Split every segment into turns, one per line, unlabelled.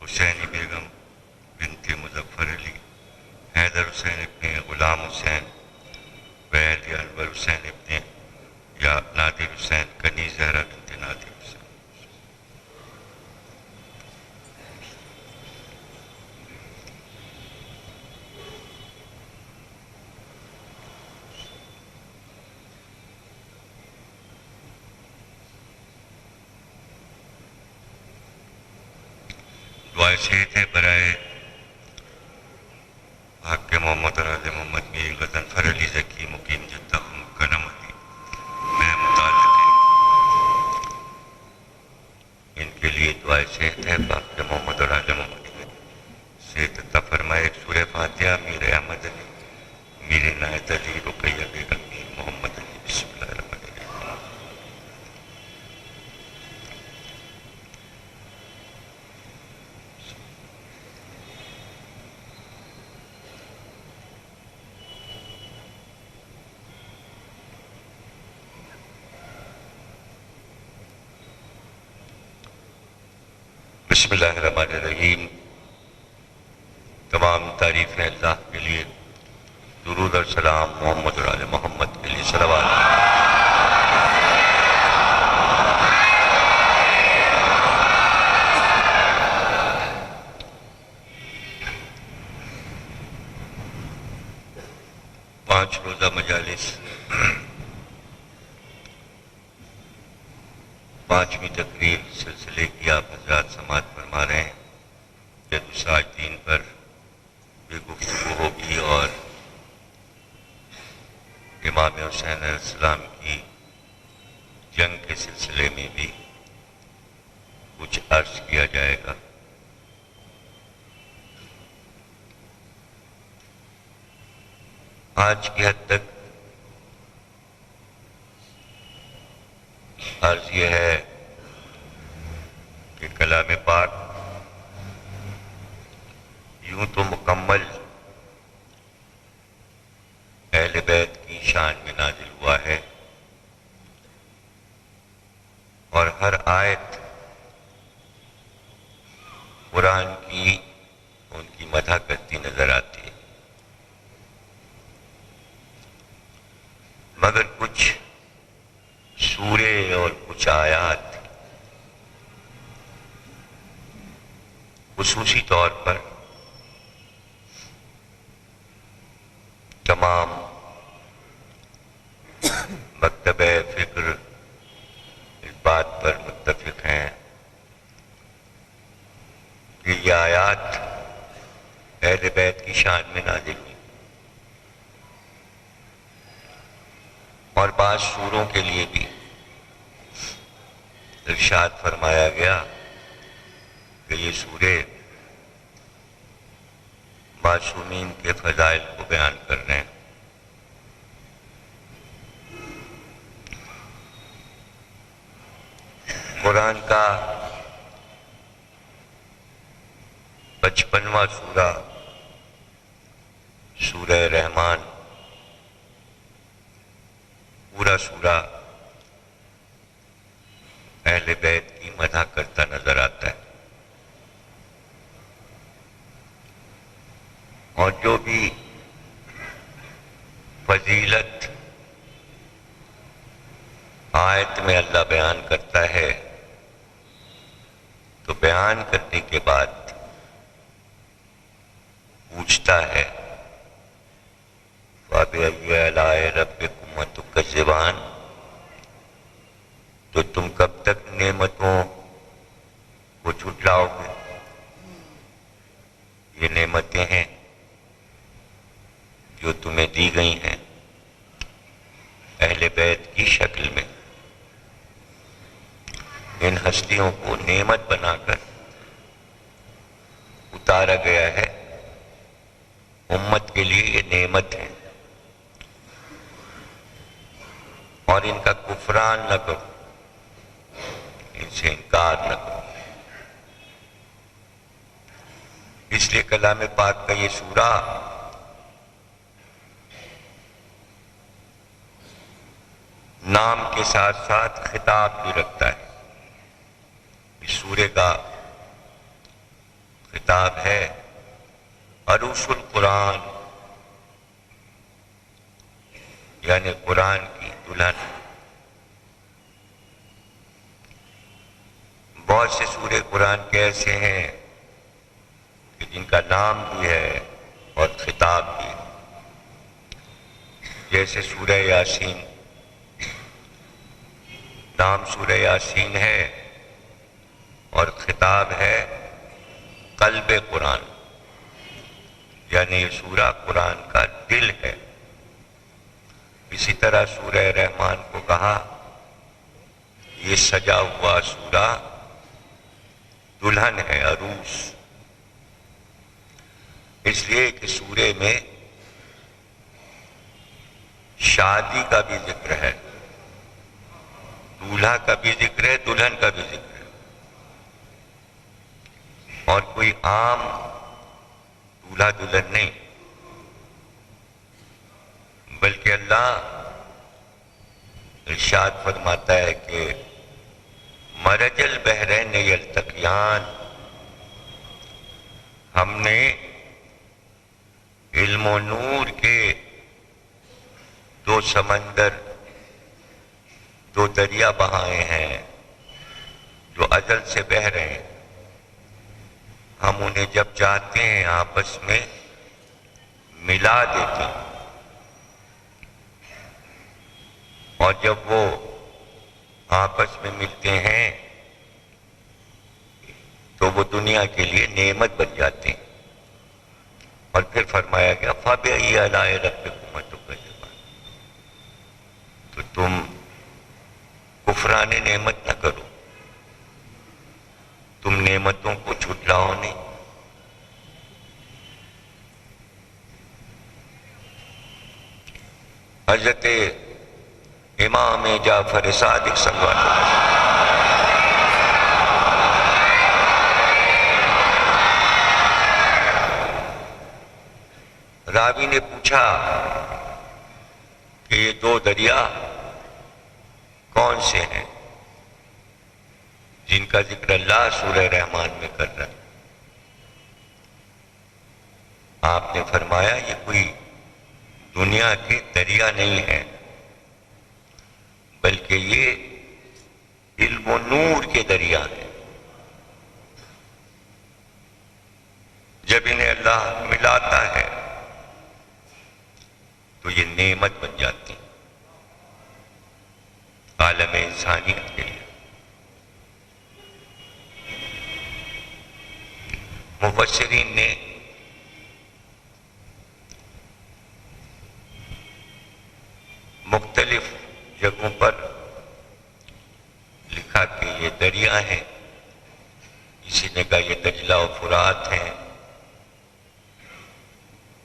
حسینی بیگم بنت مظفر علی، حیدر حسین ابن غلام حسین، وحید انور حسین ابن یا نادر حسین، کنیز زہرا بنت نادر حسین۔ دعائے صحت ہے برائے حق محمد اور آل محمد میر غضنفر علی ذکی مقیم جدہ مکرم علی میں متعلق ہیں، ان کے لیے دعائے صحت ہے، حق محمد اور آل محمد میر صحت عطا فرمائے۔ ایک سورہ فاتحہ میر احمد علی، میر عنایت علی، رقیہ بیگم، میر محمد علی۔ بسم اللہ الرحمن الرحیم۔ بسم اللہ الرحمن الرحیم۔ تمام تعریفیں اللہ کے لیے، درود اور سلام محمد اور آل محمد کے لیے صلوات۔ پانچ روزہ مجالس، پانچویں تقریر سلسلے کی آپ حضرات سماعت فرما رہے ہیں۔ جد الساجدین پر بھی گفتگو ہوگی اور امام حسین علیہ السلام کی جنگ کے سلسلے میں بھی کچھ عرض کیا جائے گا۔ آج کی حد تک عرض یہ ہے کہ کلام پاک یوں تو مکمل اہل بیت کی شان میں نازل ہوا ہے اور ہر آیت قرآن کی ان کی مدح کرتی نظر آتی ہے، مگر کچھ سورے اور کچھ آیات خصوصی طور پر تمام مکتبہ فکر اس بات پر متفق ہیں کہ یہ آیات اہل بیت کی شان میں نازل ہوئی اور بعض سوروں کے لیے بھی ارشاد فرمایا گیا کہ یہ سورے معصومین کے فضائل کو بیان کر رہے ہیں۔ قرآن کا 55واں سورہ سورہ رحمان، پورا سورہ اہل بیت کی مدح کرتا نظر آتا ہے، اور جو بھی فضیلت آیت میں اللہ بیان کرتا ہے تو بیان کرنے کے بعد پوچھتا ہے فَبِأَيِّ آلَاءِ رَبِّكُمَا تُكَذِّبَانِ، تو تم کب تک نعمتوں کو جھٹلاؤ گے؟ یہ نعمتیں ہیں جو تمہیں دی گئی ہیں اہل بیت کی شکل میں، ان ہستیوں کو نعمت بنا کر اتارا گیا ہے، امت کے لیے یہ نعمت ہے، اور ان کا کفران نہ کرو، ان سے انکار نہ کرو۔ اس لیے کلام پاک کا یہ سورہ نام کے ساتھ ساتھ خطاب بھی رکھتا ہے۔ اس سورے کا کتاب ہے عروس القرآن، یعنی قرآن کی دلہن۔ بہت سے سورہ قرآن کے ایسے ہیں کہ جن کا نام بھی ہے اور خطاب بھی، جیسے سورہ یاسین۔ نام سورہ یاسین ہے اور خطاب ہے قلب قرآن، یعنی یہ سورہ قرآن کا دل ہے۔ اسی طرح سورہ رحمان کو کہا یہ سجا ہوا سورہ دلہن ہے، عروس، اس لیے کہ سورے میں شادی کا بھی ذکر ہے، دولہا کا بھی ذکر ہے، دلہن کا بھی ذکر ہے، اور کوئی عام دولہا دلہن نہیں، بلکہ اللہ ارشاد فرماتا ہے کہ مرج البحرین یلتقیان، ہم نے علم و نور کے دو سمندر، دو دریا بہائے ہیں جو ازل سے بہہ رہے ہیں، ہم انہیں جب چاہتے ہیں آپس میں ملا دیتے ہیں، اور جب وہ آپس میں ملتے ہیں تو وہ دنیا کے لیے نعمت بن جاتے ہیں۔ اور پھر فرمایا گیا فَبِأَيِّ آلَاءِ رَبِّكُمَا تُكَذِّبَانِ، تو تم کفران نعمت نہ کرو، تم نعمتوں کو جھٹلاؤ نہیں۔ حضرت امام جعفر صادق صلوات اللہ، راوی نے پوچھا کہ یہ دو دریا کون سے ہیں جن کا ذکر اللہ سورہ رحمان میں کر رہا ہے؟ آپ نے فرمایا یہ کوئی دنیا کے دریا نہیں ہے، بلکہ یہ علم و نور کے دریا ہیں۔ جب انہیں اللہ ملاتا ہے تو یہ نعمت بن جاتی ہیں عالم انسانیت کے لیے۔ مفسرین نے مختلف جگہوں پر لکھا کہ یہ دریا ہیں، کسی نے کہا یہ دجلہ و فرات ہیں،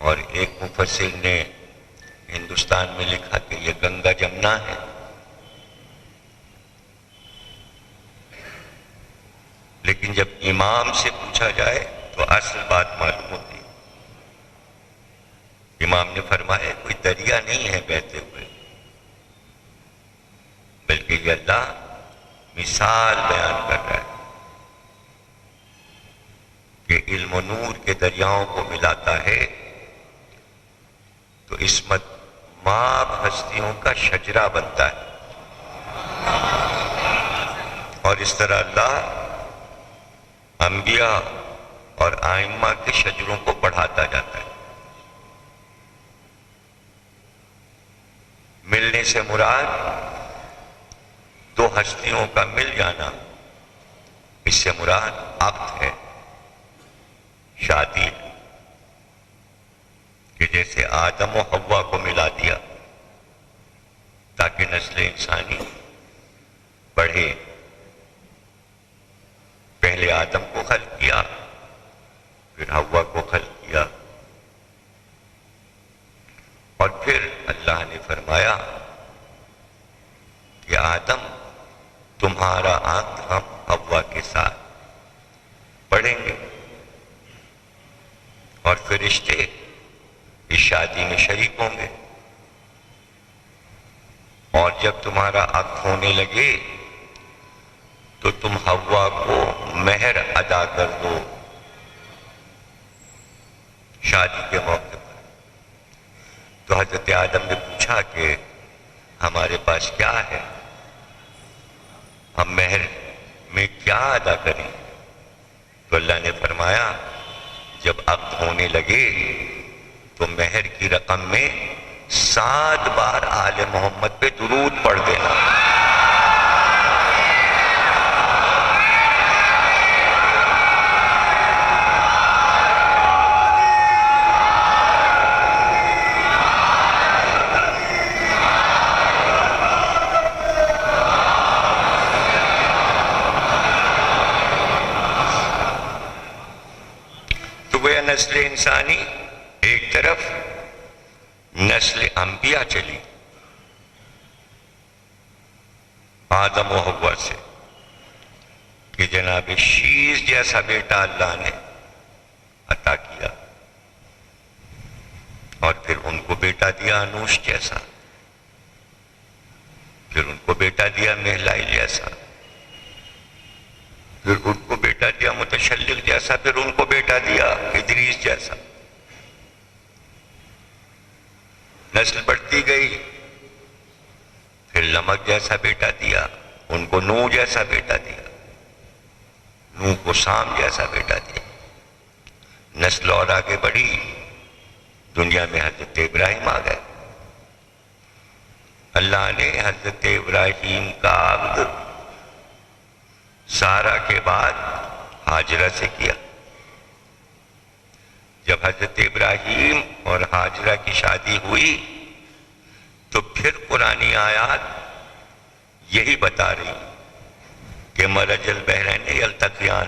اور ایک مفسر نے ہندوستان میں لکھا کہ یہ گنگا جمنا ہے۔ لیکن جب امام سے پوچھا جائے تو اصل بات معلوم ہوتی ہے۔ امام نے فرمایا کوئی دریا نہیں ہے بہتے ہوئے، بلکہ یہ اللہ مثال بیان کر رہا ہے کہ علم و نور کے دریاؤں کو ملاتا ہے تو عصمت مآب ہستیوں کا شجرہ بنتا ہے، اور اس طرح اللہ انبیاء اور ائمہ کے شجروں کو بڑھاتا جاتا ہے۔ ملنے سے مراد دو ہستیوں کا مل جانا، اس سے مراد عقد ہے، شادی ہے، کہ جیسے آدم و حوا کو ملا دیا تاکہ نسل انسانی بڑھے۔ پہلے آدم کو خلق کیا، پھر حوا کو خلق کیا، اور پھر اللہ نے فرمایا کہ آدم تمہارا عقد ہم حوا کے ساتھ پڑھیں گے، اور فرشتے اس شادی میں شریک ہوں گے، اور جب تمہارا عقد ہونے لگے تو تم حوا کو مہر ادا کر دو شادی کے موقع پر، تو حضرت آدم نے پوچھا کہ ہمارے پاس کیا ہے، ہم مہر میں کیا ادا کریں؟ تو اللہ نے فرمایا جب عقد ہونے لگے تو مہر کی رقم میں 7 بار آل محمد پہ درود پڑھ دینا۔ نسل انسانی ایک طرف، نسل انبیاء چلی آدم و حوا سے کہ جناب شیش جیسا بیٹا اللہ نے عطا کیا، اور پھر ان کو بیٹا دیا انوش جیسا، پھر ان کو بیٹا دیا مہلائی جیسا، پھر ان کو بیٹا دیا متشلق جیسا، پھر ان کو بیٹا دیا ادریس جیسا۔ نسل بڑھتی گئی، پھر لمک جیسا بیٹا دیا، ان کو نوح جیسا بیٹا دیا، نوح کو سام جیسا بیٹا دیا۔ نسل اور آگے بڑھی، دنیا میں حضرت ابراہیم آ گئے۔ اللہ نے حضرت ابراہیم کا عقد سارا کے بعد ہاجرہ سے کیا۔ جب حضرت ابراہیم اور ہاجرہ کی شادی ہوئی تو پھر قرآنی آیات یہی بتا رہی کہ مرج البحرین یلتقیان،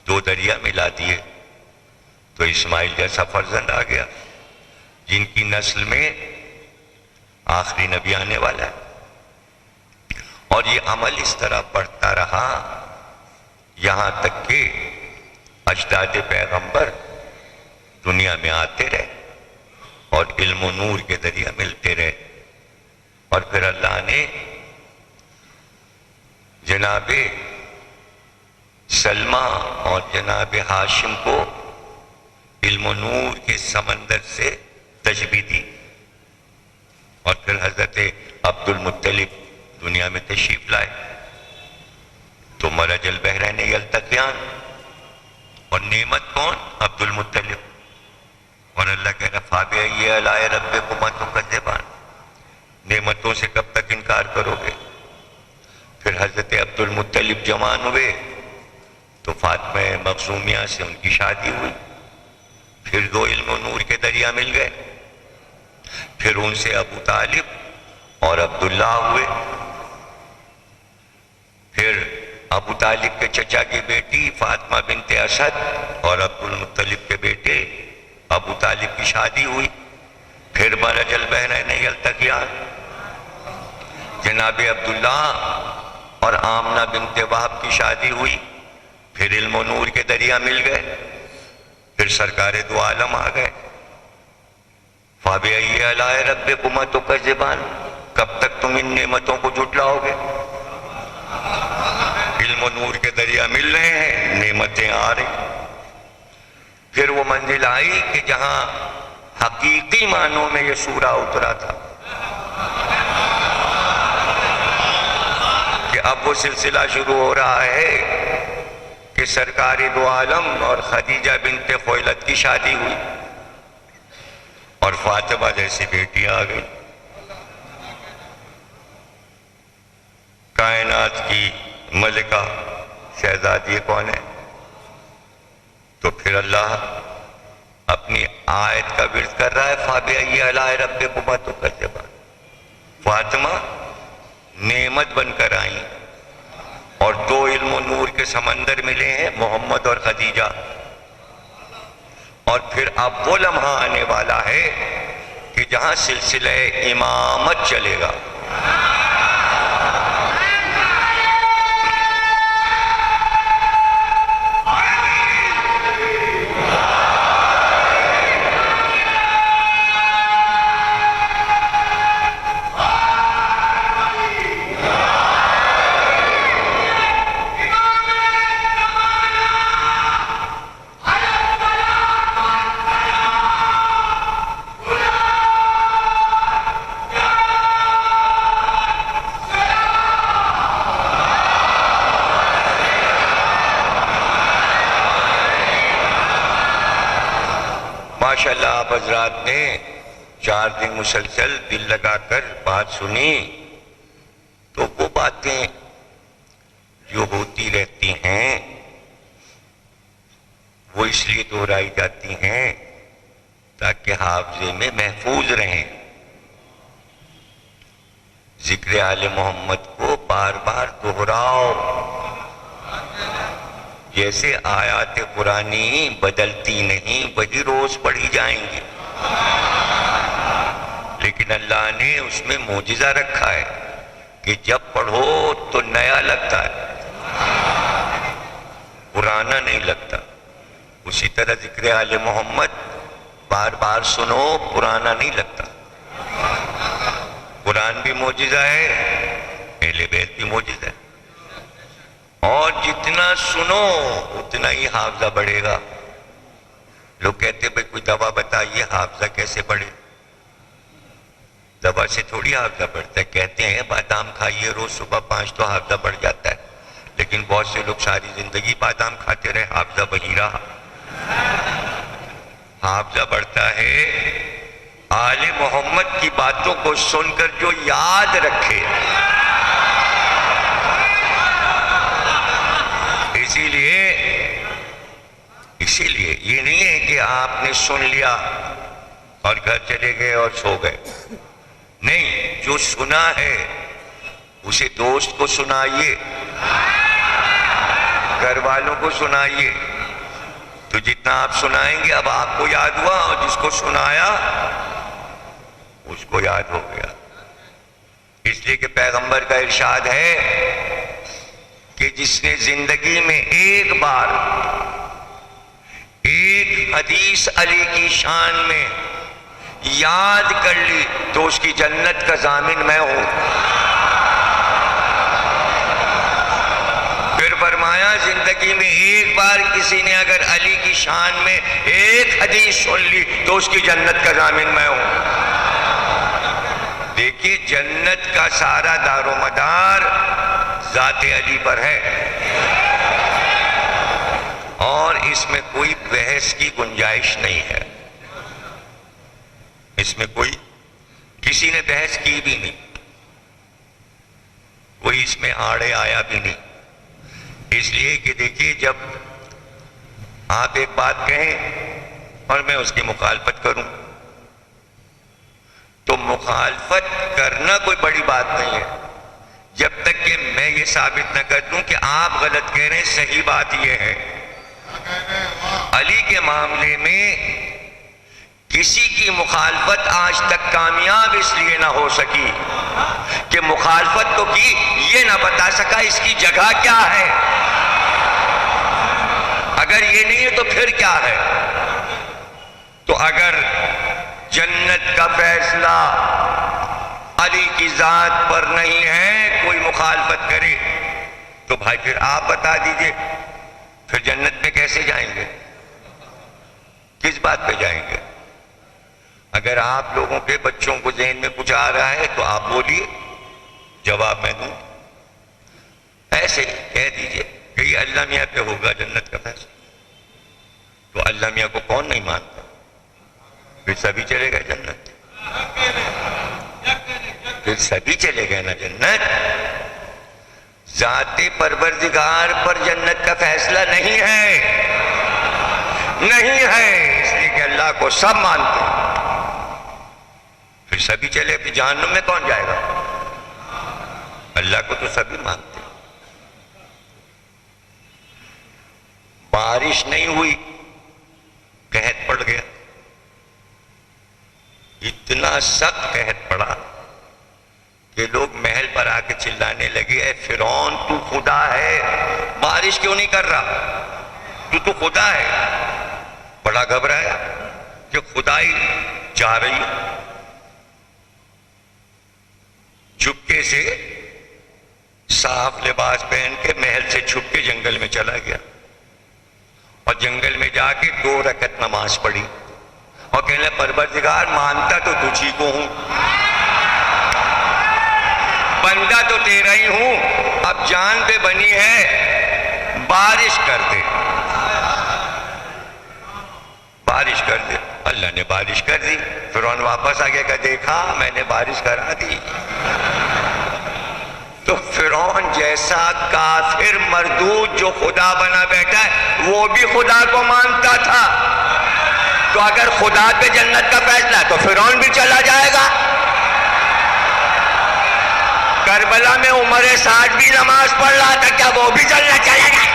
2 دریا ملا دیے تو اسماعیل جیسا فرزند آ گیا، جن کی نسل میں آخری نبی آنے والا ہے۔ اور یہ عمل اس طرح بڑھتا رہا یہاں تک کہ اجداد پیغمبر دنیا میں آتے رہے اور علم و نور کے ذریعہ ملتے رہے، اور پھر اللہ نے جناب سلمہ اور جناب ہاشم کو علم و نور کے سمندر سے تشبیہ دی، اور پھر حضرت عبد المطلب دنیا میں تشریف لائے تو مرج البحرین یلتقیان، اور نعمت کون؟ عبد المطلب، اور اللہ کہہ رہا فَبِأَيِّ آلَاءِ رَبِّكُمَا تُكَذِّبَانِ، نعمتوں سے کب تک انکار کرو گے؟ پھر حضرت عبد المطلب جوان ہوئے تو فاطمہ مخزومیہ سے ان کی شادی ہوئی، پھر 2 علم و نور کے دریا مل گئے، پھر ان سے ابو طالب اور عبداللہ ہوئے، پھر ابو طالب کے چچا کی بیٹی فاطمہ بنت اسد اور عبد المطلب کے بیٹے ابو طالب کی شادی ہوئی، پھر مرج البحرین یلتقیان، جناب عبداللہ اور آمنہ بنت وہب کی شادی ہوئی، پھر علم و نور کے دریا مل گئے، پھر سرکار دو عالم آ گئے۔ فَبِأَيِّ آلَاءِ رَبِّكُمَا تُكَذِّبَانِ، کب تک تم ان نعمتوں کو جھٹلاؤ گے؟ علم و نور کے دریا مل رہے ہیں، نعمتیں آ رہی، پھر وہ منزل آئی کہ جہاں حقیقی معنوں میں یہ سورہ اترا تھا کہ اب وہ سلسلہ شروع ہو رہا ہے کہ سرکار دو عالم اور خدیجہ بنت خویلد کی شادی ہوئی اور فاطمہ جیسی بیٹی آ گئی۔ کائنات کی ملکہ شہزادی کون ہے؟ تو پھر اللہ اپنی آیت کا ورد کر رہا ہے فَبِأَيِّ آلَاءِ رَبِّكُمَا تُكَذِّبَانِ، فاطمہ نعمت بن کر آئیں اور 2 علم و نور کے سمندر ملے ہیں، محمد اور خدیجہ، اور پھر اب وہ لمحہ آنے والا ہے کہ جہاں سلسلہ امامت چلے گا۔ ماشاءاللہ آپ حضرات نے 4 دن مسلسل دل لگا کر بات سنی، تو وہ باتیں جو ہوتی رہتی ہیں وہ اس لیے دہرائی جاتی ہیں تاکہ حافظے میں محفوظ رہیں۔ ذکر آل محمد کو بار بار دہراؤ، جیسے آیات قرآنی بدلتی نہیں، وہی روز پڑھی جائیں گی، لیکن اللہ نے اس میں معجزہ رکھا ہے کہ جب پڑھو تو نیا لگتا ہے، پرانا نہیں لگتا۔ اسی طرح ذکر آل محمد بار بار سنو، پرانا نہیں لگتا۔ قرآن بھی معجزہ ہے، اہل بیت بھی معجزہ ہے، اور جتنا سنو اتنا ہی حافظہ بڑھے گا۔ لوگ کہتے ہیں بھئی کوئی دوا بتائیے حافظہ کیسے بڑھے۔ دوا سے تھوڑی حافظہ بڑھتا ہے، کہتے ہیں بادام کھائیے روز صبح 5 تو حافظہ بڑھ جاتا ہے، لیکن بہت سے لوگ ساری زندگی بادام کھاتے رہے، حافظہ وہی رہا۔ حافظہ بڑھتا ہے آل محمد کی باتوں کو سن کر جو یاد رکھے۔ اسی لیے یہ نہیں ہے کہ آپ نے سن لیا اور گھر چلے گئے اور سو گئے، نہیں، جو سنا ہے اسے دوست کو سنائیے، گھر والوں کو سنائیے، تو جتنا آپ سنائیں گے اب آپ کو یاد ہوا، اور جس کو سنایا اس کو یاد ہو گیا۔ اس لیے کہ پیغمبر کا ارشاد ہے کہ جس نے زندگی میں ایک بار ایک حدیث علی کی شان میں یاد کر لی تو اس کی جنت کا ضامن میں ہوں۔ پھر فرمایا زندگی میں ایک بار کسی نے اگر علی کی شان میں ایک حدیث سن لی تو اس کی جنت کا ضامن میں ہوں۔ دیکھیے جنت کا سارا دار و مدار ذات علی پر ہے، اور اس میں کوئی بحث کی گنجائش نہیں ہے، اس میں کوئی کسی نے بحث کی بھی نہیں، کوئی اس میں آڑے آیا بھی نہیں۔ اس لیے کہ دیکھیے جب آپ ایک بات کہیں اور میں اس کی مخالفت کروں تو مخالفت کرنا کوئی بڑی بات نہیں ہے، جب تک کہ میں یہ ثابت نہ کر دوں کہ آپ غلط کہہ رہے ہیں، صحیح بات یہ ہے علی کے معاملے میں کسی کی مخالفت آج تک کامیاب اس لیے نہ ہو سکی کہ مخالفت تو کی، یہ نہ بتا سکا اس کی جگہ کیا ہے۔ اگر یہ نہیں ہے تو پھر کیا ہے؟ تو اگر جنت کا فیصلہ علی کی ذات پر نہیں ہے، کوئی مخالفت کرے تو بھائی پھر آپ بتا دیجئے، پھر جنت میں کیسے جائیں گے؟ کس بات پہ جائیں گے؟ اگر آپ لوگوں کے بچوں کو ذہن میں کچھ آ رہا ہے تو آپ بولیے، جواب میں دوں۔ ایسے کہہ دیجئے کہ یہ اللہ میاں پہ ہوگا جنت کا فیصلہ، تو اللہ میاں کو کون نہیں مانتا؟ پھر سبھی چلے گئے جنت، پھر سبھی چلے گئے نا جنت۔ ذات پروردگار پر جنت کا فیصلہ نہیں ہے، نہیں ہے، اس لیے کہ اللہ کو سب مانتے ہیں، پھر سبھی چلے، پھر جہنم میں کون جائے گا؟ اللہ کو تو سبھی مانتے ہیں۔ بارش نہیں ہوئی، قحط پڑ گیا، اتنا سخت قحط پڑا کہ لوگ محل پر آ کے چلانے لگے، اے فرعون تو خدا ہے، بارش کیوں نہیں کر رہا؟ تو خدا ہے۔ بڑا گھبرایا کہ خدائی جا رہی ہے، چپکے سے صاف لباس پہن کے محل سے چھپ کے جنگل میں چلا گیا، اور جنگل میں جا کے 2 رکعت نماز پڑھی، اور کہنے لگا پروردگار مانتا تو تجھی کو ہوں، بندہ تو تیرا ہی ہوں، اب جان پہ بنی ہے، بارش کر دے، بارش کر دے۔ اللہ بارش کر دی. فرعون واپس آ گیا کہ دیکھا میں نے بارش کرا دی. تو فرعون جیسا کافر مردود جو خدا بنا بیٹھا ہے وہ بھی خدا کو مانتا تھا. تو اگر خدا پہ جنت کا فیصلہ ہے تو فرعون بھی چلا جائے گا. کربلا میں عمر سعد بھی نماز پڑھ رہا تھا, کیا وہ بھی جنت چلے گا؟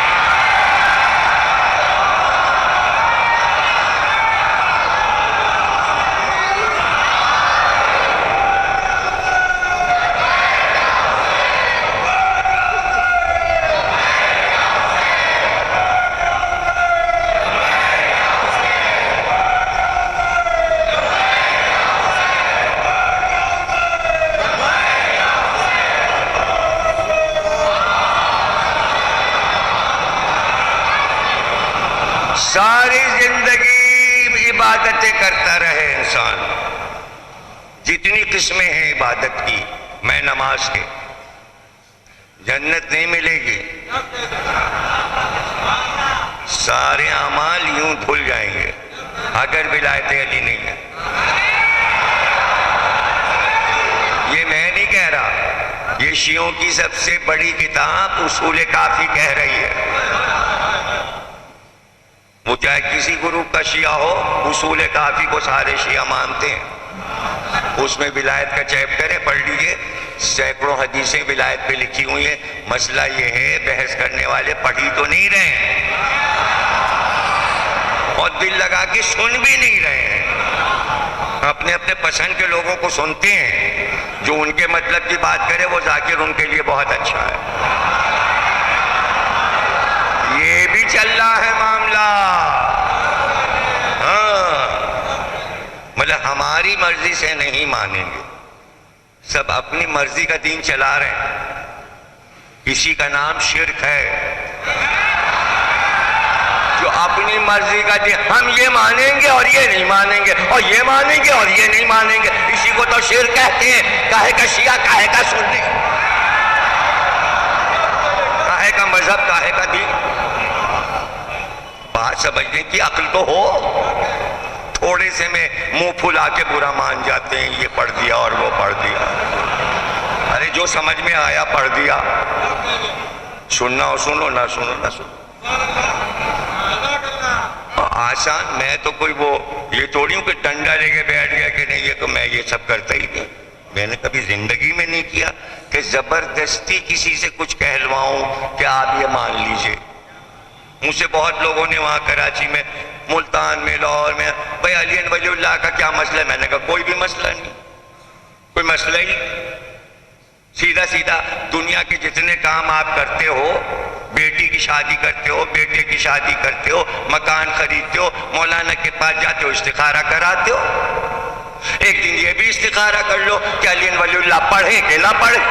ساری زندگی عبادتیں کرتا رہے انسان, جتنی قسمیں ہیں عبادت کی, میں نماز کے, جنت نہیں ملے گی. سارے اعمال یوں دھل جائیں گے اگر ولایت علی نہیں ہے. یہ میں نہیں کہہ رہا, یہ شیعوں کی سب سے بڑی کتاب اصول کافی کہہ رہی ہے. وہ چاہے کسی گروپ کا شیعہ ہو, اصول کافی کو سارے شیعہ مانتے ہیں. اس میں ولایت کا چیپٹر ہے, پڑھ لیجئے. سینکڑوں حدیثیں ولایت پہ لکھی ہوئی ہیں. مسئلہ یہ ہے بحث کرنے والے پڑھی تو نہیں رہے ہیں اور دل لگا کے سن بھی نہیں رہے ہیں. اپنے اپنے پسند کے لوگوں کو سنتے ہیں, جو ان کے مطلب کی بات کرے وہ ذاکر ان کے لیے بہت اچھا ہے. یہ بھی چل رہا ہے معاملہ. ہاں, مطلب ہماری مرضی سے نہیں مانیں گے, سب اپنی مرضی کا دین چلا رہے ہیں. اسی کا نام شرک ہے, جو اپنی مرضی کا دین, ہم یہ مانیں گے اور یہ نہیں مانیں گے, اور یہ مانیں گے اور یہ نہیں مانیں گے. اسی کو تو شرک کہتے ہیں. کاہے کا شیعہ, کاہے کا سنی, کاہے کا مذہب, کاہے کا دین. بات سمجھنے کی عقل تو ہو. تھوڑے سے میں منہ پھلا کے برا مان جاتے ہیں, یہ پڑھ دیا اور وہ پڑھ دیا. ارے جو سمجھ میں آیا پڑھ دیا, سننا ہو سنو, نہ سنو نہ سنو. آسان. میں تو کوئی وہ یہ توڑی ہوں کہ ڈنڈا لے کے بیٹھ گیا کہ نہیں, یہ تو میں یہ سب کرتا ہی نہیں. میں نے کبھی زندگی میں نہیں کیا کہ زبردستی کسی سے کچھ کہلواؤں کہ آپ یہ مان لیجئے. مجھ سے بہت لوگوں نے وہاں کراچی میں, ملتان میں, لاہور میں, بھائی علی ولی اللہ کا کیا مسئلہ ہے؟ میں نے کہا کوئی بھی مسئلہ نہیں, کوئی مسئلہ ہی. سیدھا سیدھا دنیا کے جتنے کام آپ کرتے ہو, بیٹی کی شادی کرتے ہو, بیٹے کی شادی کرتے ہو, مکان خریدتے ہو, مولانا کے پاس جاتے ہو, استخارہ کراتے ہو. ایک دن یہ بھی استخارہ کر لو کہ علی ولی اللہ پڑھے کہ نہ پڑھے.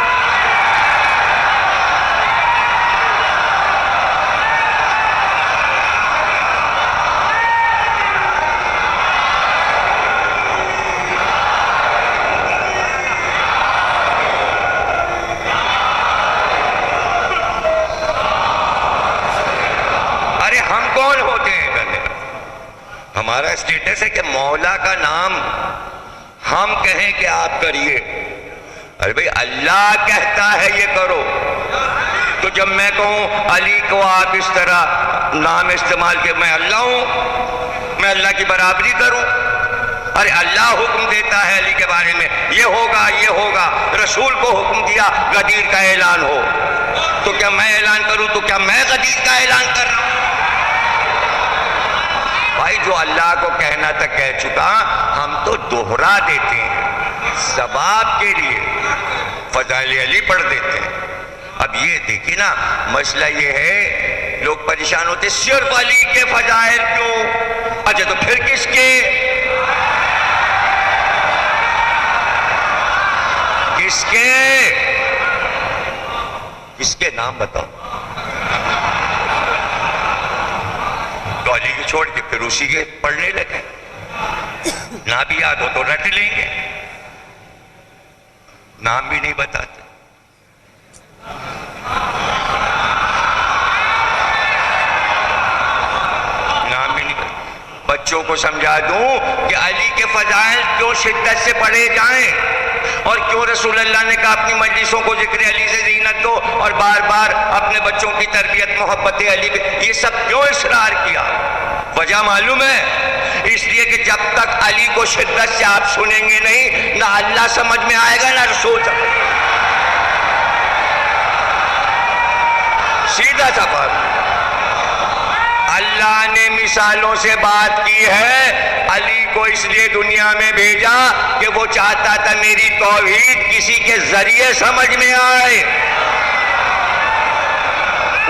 کون ہوتے ہیں کہنے کا؟ ہمارا اسٹیٹس ہے کہ مولا کا نام ہم کہیں کہ آپ کریے. ارے بھئی اللہ کہتا ہے یہ کرو, تو جب میں کہوں علی کو آپ اس طرح نام استعمال کہ میں اللہ ہوں, میں اللہ کی برابری کروں. ارے اللہ حکم دیتا ہے علی کے بارے میں, یہ ہوگا یہ ہوگا. رسول کو حکم دیا غدیر کا اعلان ہو, تو کیا میں اعلان کروں تو کیا میں غدیر کا اعلان کر رہا ہوں؟ بھائی جو اللہ کو کہنا تھا کہہ چکا, ہم تو دوہرا دیتے ہیں ثواب کے لیے, فضائل علی پڑھ دیتے ہیں. اب یہ دیکھیں نا, مسئلہ یہ ہے لوگ پریشان ہوتے صرف علی کے فضائل کیوں. اچھا تو پھر کس کے, کس کے, کس کے نام بتاؤ. تو علی کو چھوڑ کے پھر اسی کے پڑھنے لگے, نہ بھی یاد ہو تو رٹ لیں گے, نام بھی نہیں بتاتے. نام بھی نہیں بتاتے. بچوں کو سمجھا دوں کہ علی کے فضائل کیوں شدت سے پڑھے جائیں، اور کیوں رسول اللہ نے کہا اپنی مجلسوں کو ذکر علی سے زینت دو، اور بار بار اپنے بچوں کی تربیت محبت علی پہ، یہ سب کیوں اصرار کیا؟ وجہ معلوم ہے، اس لیے کہ جب تک علی کو شدت سے آپ سنیں گے نہیں، نہ اللہ سمجھ میں آئے گا نہ رسول سمجھ، سیدھا سفر۔ اللہ نے مثالوں سے بات کی ہے، علی کو اس لیے دنیا میں بھیجا کہ وہ چاہتا تھا میری توحید کسی کے ذریعے سمجھ میں آئے،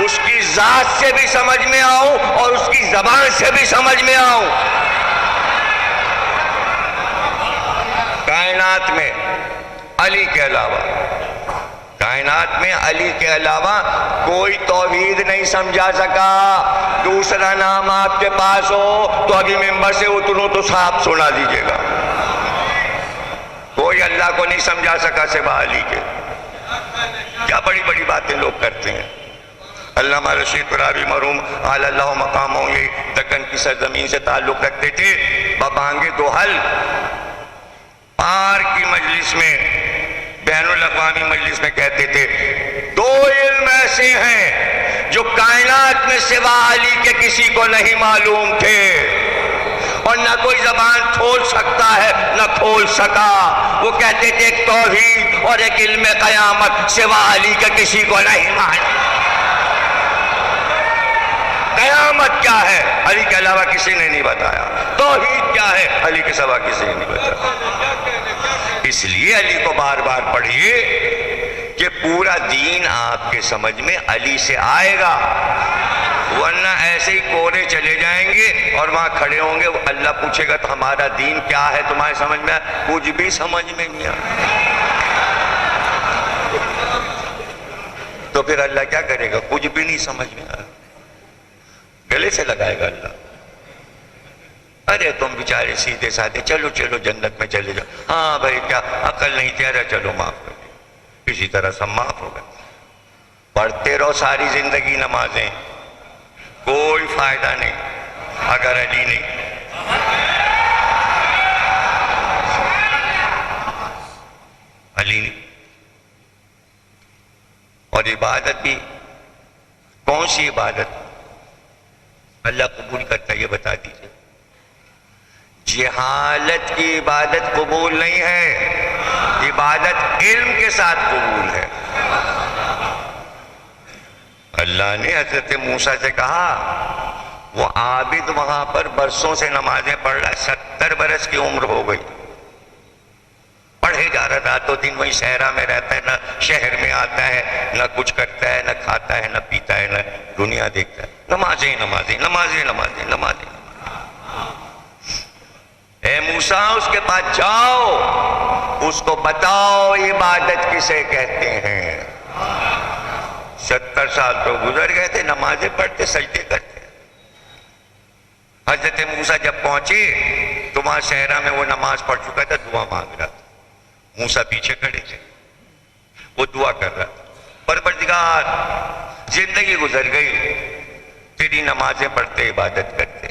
اس کی ذات سے بھی سمجھ میں آؤں اور اس کی زبان سے بھی سمجھ میں آؤں۔ کائنات میں علی کے علاوہ، کائنات میں علی کے علاوہ کوئی توحید نہیں سمجھا سکا۔ دوسرا نام آپ کے پاس ہو تو ابھی ممبر سے اتروں تو صاحب سنا دیجئے گا، کوئی اللہ کو نہیں سمجھا سکا سوا علی کے۔ کیا بڑی بڑی باتیں لوگ کرتے ہیں۔ علامہ رشید قرابی مرحوم اعلی اللہ مقاموں، یہ دکن کی سرزمین سے تعلق رکھتے تھے، ببانگ دوحل پار کی مجلس میں، بین الاقوامی مجلس میں کہتے تھے، دو علم ایسے ہیں جو کائنات میں سوا علی کے کسی کو نہیں معلوم تھے، اور نہ کوئی زبان کھول سکتا ہے نہ کھول سکا۔ وہ کہتے تھے ایک توحید اور ایک علم قیامت سوا علی کے کسی کو نہیں معلوم۔ قیامت کیا ہے علی کے علاوہ کسی نے نہیں بتایا، توحید کیا ہے علی کے سوا کسی نے نہیں بتایا۔ اس لیے علی کو بار بار پڑھیے کہ پورا دین آپ کے سمجھ میں علی سے آئے گا، ورنہ ایسے ہی کورے چلے جائیں گے اور وہاں کھڑے ہوں گے، اللہ پوچھے گا تو ہمارا دین کیا ہے تمہارے سمجھ میں؟ کچھ بھی سمجھ میں نہیں آیا۔ تو پھر اللہ کیا کرے گا؟ کچھ بھی نہیں سمجھ میں آیا، گلے سے لگائے گا اللہ۔ ارے تم بیچارے سیدھے سادھے، چلو چلو جنت میں چلے جاؤ، ہاں بھائی کیا عقل نہیں تھی، ارے چلو معاف کر دیں، کسی طرح سب معاف ہو گئے۔ پڑھتے رہو ساری زندگی نمازیں، کوئی فائدہ نہیں اگر علی نہیں۔ علی نہیں۔ اور عبادت بھی کون سی عبادت اللہ قبول کرتا ہے یہ بتا دیجئے؟ جہالت کی عبادت قبول نہیں ہے، عبادت علم کے ساتھ قبول ہے۔ اللہ نے حضرت موسیٰ سے کہا، وہ عابد وہاں پر برسوں سے نمازیں پڑھ رہا ہے، 70 برس کی عمر ہو گئی، پڑھے جا رہا تھا، تو دن وہی صحرا میں رہتا ہے، نہ شہر میں آتا ہے، نہ کچھ کرتا ہے، نہ کھاتا ہے، نہ پیتا ہے، نہ دنیا دیکھتا ہے، نمازیں نمازیں نمازیں نمازیں نمازیں۔ اے موسیٰ اس کے پاس جاؤ، اس کو بتاؤ عبادت کسے کہتے ہیں۔ 70 سال تو گزر گئے تھے، نمازیں پڑھتے سجدے کرتے۔ حضرت موسیٰ جب پہنچے تو وہاں صحرا میں وہ نماز پڑھ چکا تھا، دعا مانگ رہا تھا، موسیٰ پیچھے کھڑے تھے، وہ دعا کر رہا تھا، پروردگار زندگی گزر گئی تیری نمازیں پڑھتے عبادت کرتے،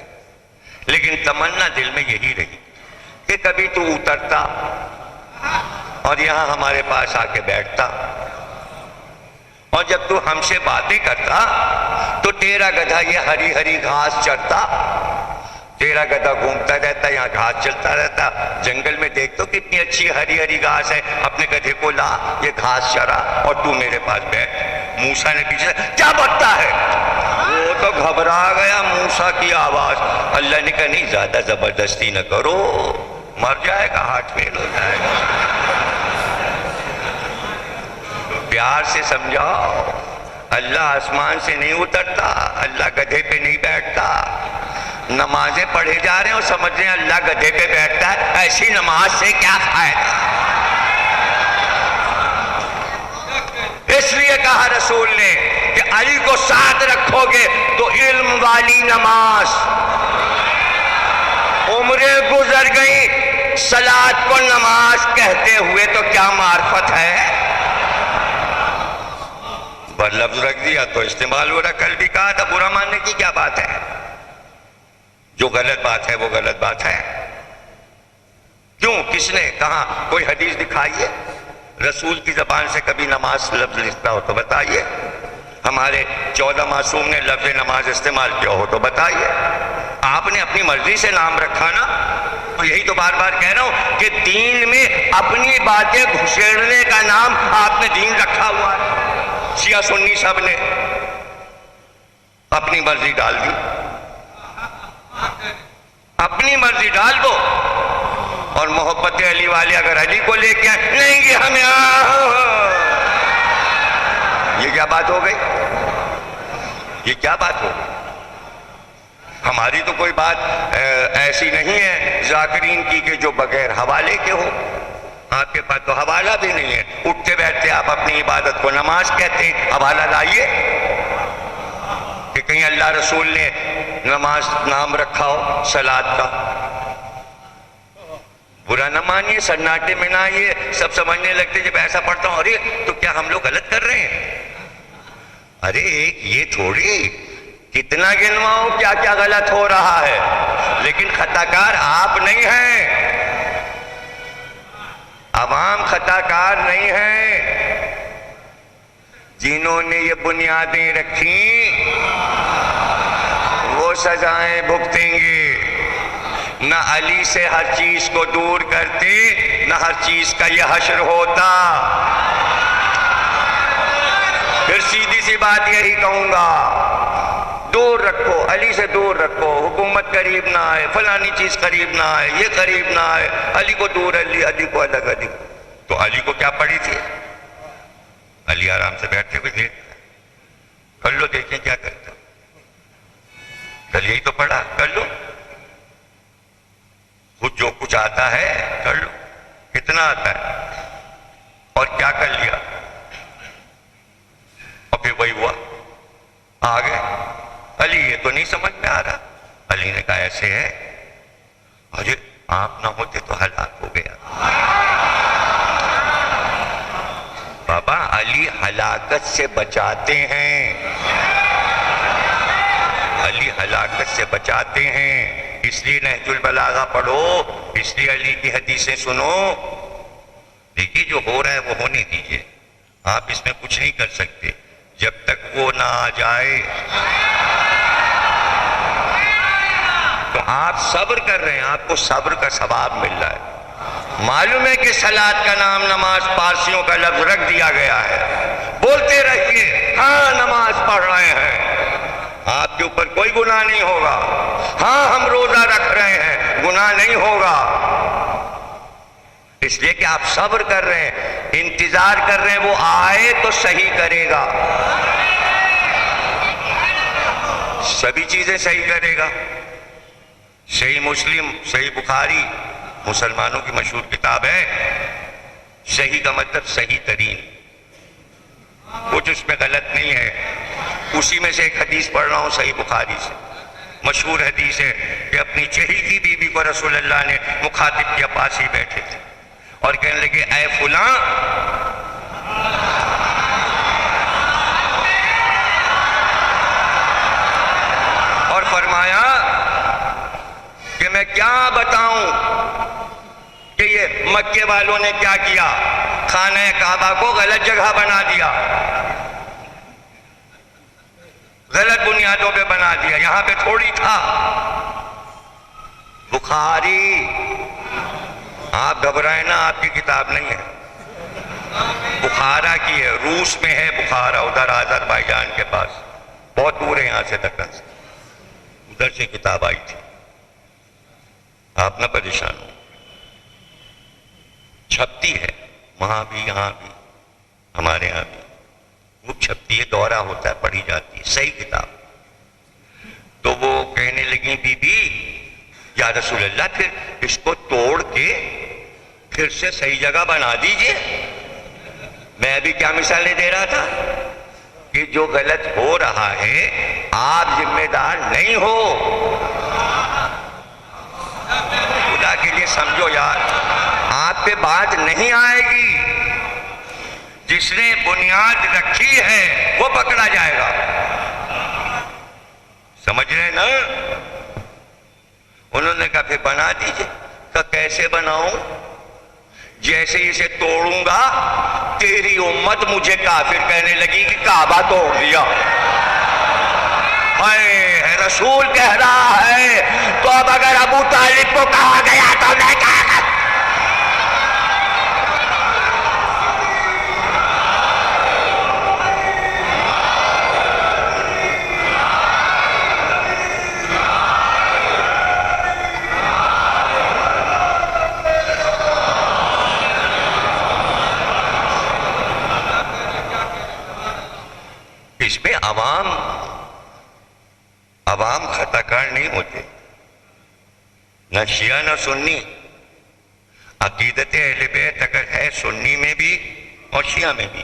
لیکن تمنا دل میں یہی رہی کہ کبھی تو اترتا اور یہاں ہمارے پاس آ کے بیٹھتا، اور جب تو ہم سے باتیں کرتا تو تیرا گدھا یہ ہری ہری گھاس چرتا، تیرا گدھا گھومتا رہتا، یہاں گھاس چلتا رہتا، جنگل میں دیکھ تو کتنی اچھی ہری ہری گھاس ہے، اپنے گدھے کو لا، یہ گھاس چرا، اور تو میرے پاس بیٹھ۔ موسیٰ نے پیچھے کیا بکتا ہے؟ وہ تو گھبرا گیا موسیٰ کی آواز۔ اللہ نے کہا نہیں زیادہ زبردستی نہ کرو، مر جائے گا، ہارٹ فیل ہو جائے گا، پیار سے سمجھاؤ۔ اللہ آسمان سے نہیں اترتا، اللہ گدھے پہ نہیں بیٹھتا۔ نمازیں پڑھے جا رہے ہیں اور سمجھ رہے ہیں اللہ گدھے پہ بیٹھتا ہے، ایسی نماز سے کیا فائدہ؟ اس لیے کہا رسول نے کہ علی کو ساتھ رکھو گے تو علم والی نماز۔ عمریں گزر گئی، صلاۃ کو نماز کہتے ہوئے تو کیا معرفت ہے؟ لفظ رکھ دیا تو استعمال ہو رہا، کل بھی کہا تھا، برا ماننے کی کیا بات ہے؟ جو غلط بات ہے وہ غلط بات ہے. کیوں؟ کس نے کہا؟ کوئی حدیث دکھائیے. رسول کی زبان سے کبھی نماز لفظ نکلا ہو تو بتائیے. ہمارے 14 معصوم نے لفظ نماز استعمال کیا ہو تو بتائیے. آپ نے اپنی مرضی سے نام رکھا نا. تو یہی تو بار بار کہہ رہا ہوں کہ دین میں اپنی باتیں گھسیڑنے کا نام آپ نے دین رکھا ہوا ہے. شیعہ سنی سب نے اپنی مرضی ڈال دی. اپنی مرضی ڈال دو. اور محبت علی والے اگر علی کو لے کے آئے نہیں یہ ہمیں یہ کیا بات ہو گئی؟ یہ کیا بات ہو گئی؟ ہماری تو کوئی بات ایسی نہیں ہے ذاکرین کی کہ جو بغیر حوالے کے ہو. آپ کے پاس تو حوالہ بھی نہیں ہے. اٹھتے بیٹھتے آپ اپنی عبادت کو نماز کہتے ہیں. حوالہ لائیے کہ کہیں اللہ رسول نے نماز نام رکھا ہو صلاۃ کا. برا نہ مانیے، سناٹے میں نہ آئیے. سب سمجھنے لگتے جب ایسا پڑھتا ہوں ارے تو کیا ہم لوگ غلط کر رہے ہیں؟ ارے ایک یہ تھوڑی کتنا گنواؤ کیا کیا غلط ہو رہا ہے. لیکن خطا کار آپ نہیں ہیں، عوام خطا کار نہیں ہیں. جنہوں نے یہ بنیادیں رکھی وہ سزائیں بھگتیں گے. نہ علی سے ہر چیز کو دور کرتے نہ ہر چیز کا یہ حشر ہوتا. پھر سیدھی سی بات یہی کہوں گا، دور رکھو، علی سے دور رکھو. حکومت قریب نہ آئے، فلانی چیز قریب نہ آئے، یہ قریب نہ آئے. علی کو دور، علی کو الگ. علی تو علی کو کیا پڑی تھی؟ علی آرام سے بیٹھے ہوئے دیکھ کر لو، دیکھیں کیا کرتا. کل یہی تو پڑھا، کر لو خود جو کچھ آتا ہے کر لو. کتنا آتا ہے اور کیا کر لیا؟ اور پھر وہی ہوا، آ گئے. علی یہ تو نہیں سمجھ میں آ رہا. علی نے کہا ایسے ہے. ارے آپ نہ ہوتے تو ہلاک ہو گیا. بابا علی ہلاکت سے بچاتے ہیں، علی ہلاکت سے بچاتے ہیں. اس لیے نہج البلاغہ پڑھو، اس لیے علی کی حدیثیں سنو. دیکھیے جو ہو رہا ہے وہ ہونے دیجئے. آپ اس میں کچھ نہیں کر سکتے جب تک وہ نہ آ جائے. تو آپ صبر کر رہے ہیں، آپ کو صبر کا ثواب مل رہا ہے. معلوم ہے کہ صلاۃ کا نام نماز پارسیوں کا لفظ رکھ دیا گیا ہے. بولتے رہیے ہاں نماز پڑھ رہے ہیں، آپ کے اوپر کوئی گناہ نہیں ہوگا. ہاں ہم روزہ رکھ رہے ہیں، گناہ نہیں ہوگا. اس لیے کہ آپ صبر کر رہے ہیں، انتظار کر رہے ہیں وہ آئے تو صحیح کرے گا، سبھی چیزیں صحیح کرے گا. صحیح مسلم، صحیح بخاری مسلمانوں کی مشہور کتاب ہے. صحیح کا مطلب صحیح ترین، کچھ اس میں غلط نہیں ہے. اسی میں سے ایک حدیث پڑھ رہا ہوں صحیح بخاری سے. مشہور حدیث ہے کہ اپنی چہیتی بیوی کو رسول اللہ نے مخاطب کیا، پاس ہی بیٹھے تھے اور کہنے لگے اے فلاں، اور فرمایا کہ میں کیا بتاؤں کہ یہ مکے والوں نے کیا کیا، خانہ کعبہ کو غلط جگہ بنا دیا، غلط بنیادوں پہ بنا دیا، یہاں پہ تھوڑی تھا. بخاری، آپ گھبرائیں نا، آپ کی کتاب نہیں ہے، بخارا کی ہے، روس میں ہے بخارا، ادھر آذربائیجان کے پاس، بہت دور ہے یہاں سے دکن سے. ادھر سے کتاب آئی تھی. آپ نہ پریشان ہو، چھپتی ہے وہاں بھی یہاں بھی، ہمارے یہاں بھی وہ چھپتی ہے، دورہ ہوتا ہے، پڑھی جاتی ہے صحیح کتاب. تو وہ کہنے لگی بی بی یا رسول اللہ پھر اس کو توڑ کے پھر سے صحیح جگہ بنا دیجئے. میں ابھی کیا مثالیں دے رہا تھا کہ جو غلط ہو رہا ہے آپ ذمہ دار نہیں ہو. خدا کے لیے سمجھو یار، آپ پہ بات نہیں آئے گی. جس نے بنیاد رکھی ہے وہ پکڑا جائے گا. سمجھ رہے نا؟ انہوں نے کہا پھر بنا دیجئے. کہا کیسے بناؤں؟ جیسے اسے توڑوں گا تیری امت مجھے کافر کہنے لگی کہ کعبہ توڑ دیا. اے رسول کہہ رہا ہے تو اب اگر ابو طالب کو کہا گیا تو میں کہا گا. اس میں عوام خطا کار نہیں ہوتے، نہ شیعہ نہ سنی. عقیدت اہل بیت اگر ہے سنی میں بھی اور شیعہ میں بھی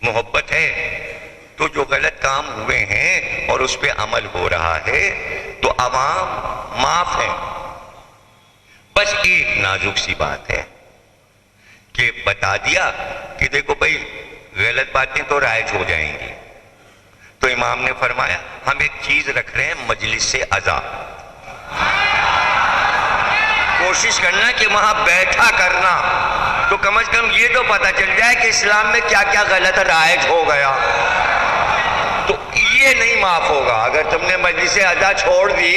محبت ہے تو جو غلط کام ہوئے ہیں اور اس پہ عمل ہو رہا ہے تو عوام معاف ہے. بس ایک نازک سی بات ہے کہ بتا دیا کہ دیکھو بھائی غلط باتیں تو رائج ہو جائیں گی. تو امام نے فرمایا ہم ایک چیز رکھ رہے ہیں مجلس سے اذا. کوشش کرنا کہ وہاں بیٹھا کرنا تو کم از کم یہ تو پتہ چل جائے کہ اسلام میں کیا کیا غلط رائج ہو گیا. تو یہ نہیں معاف ہوگا اگر تم نے مجلس اذا چھوڑ دی،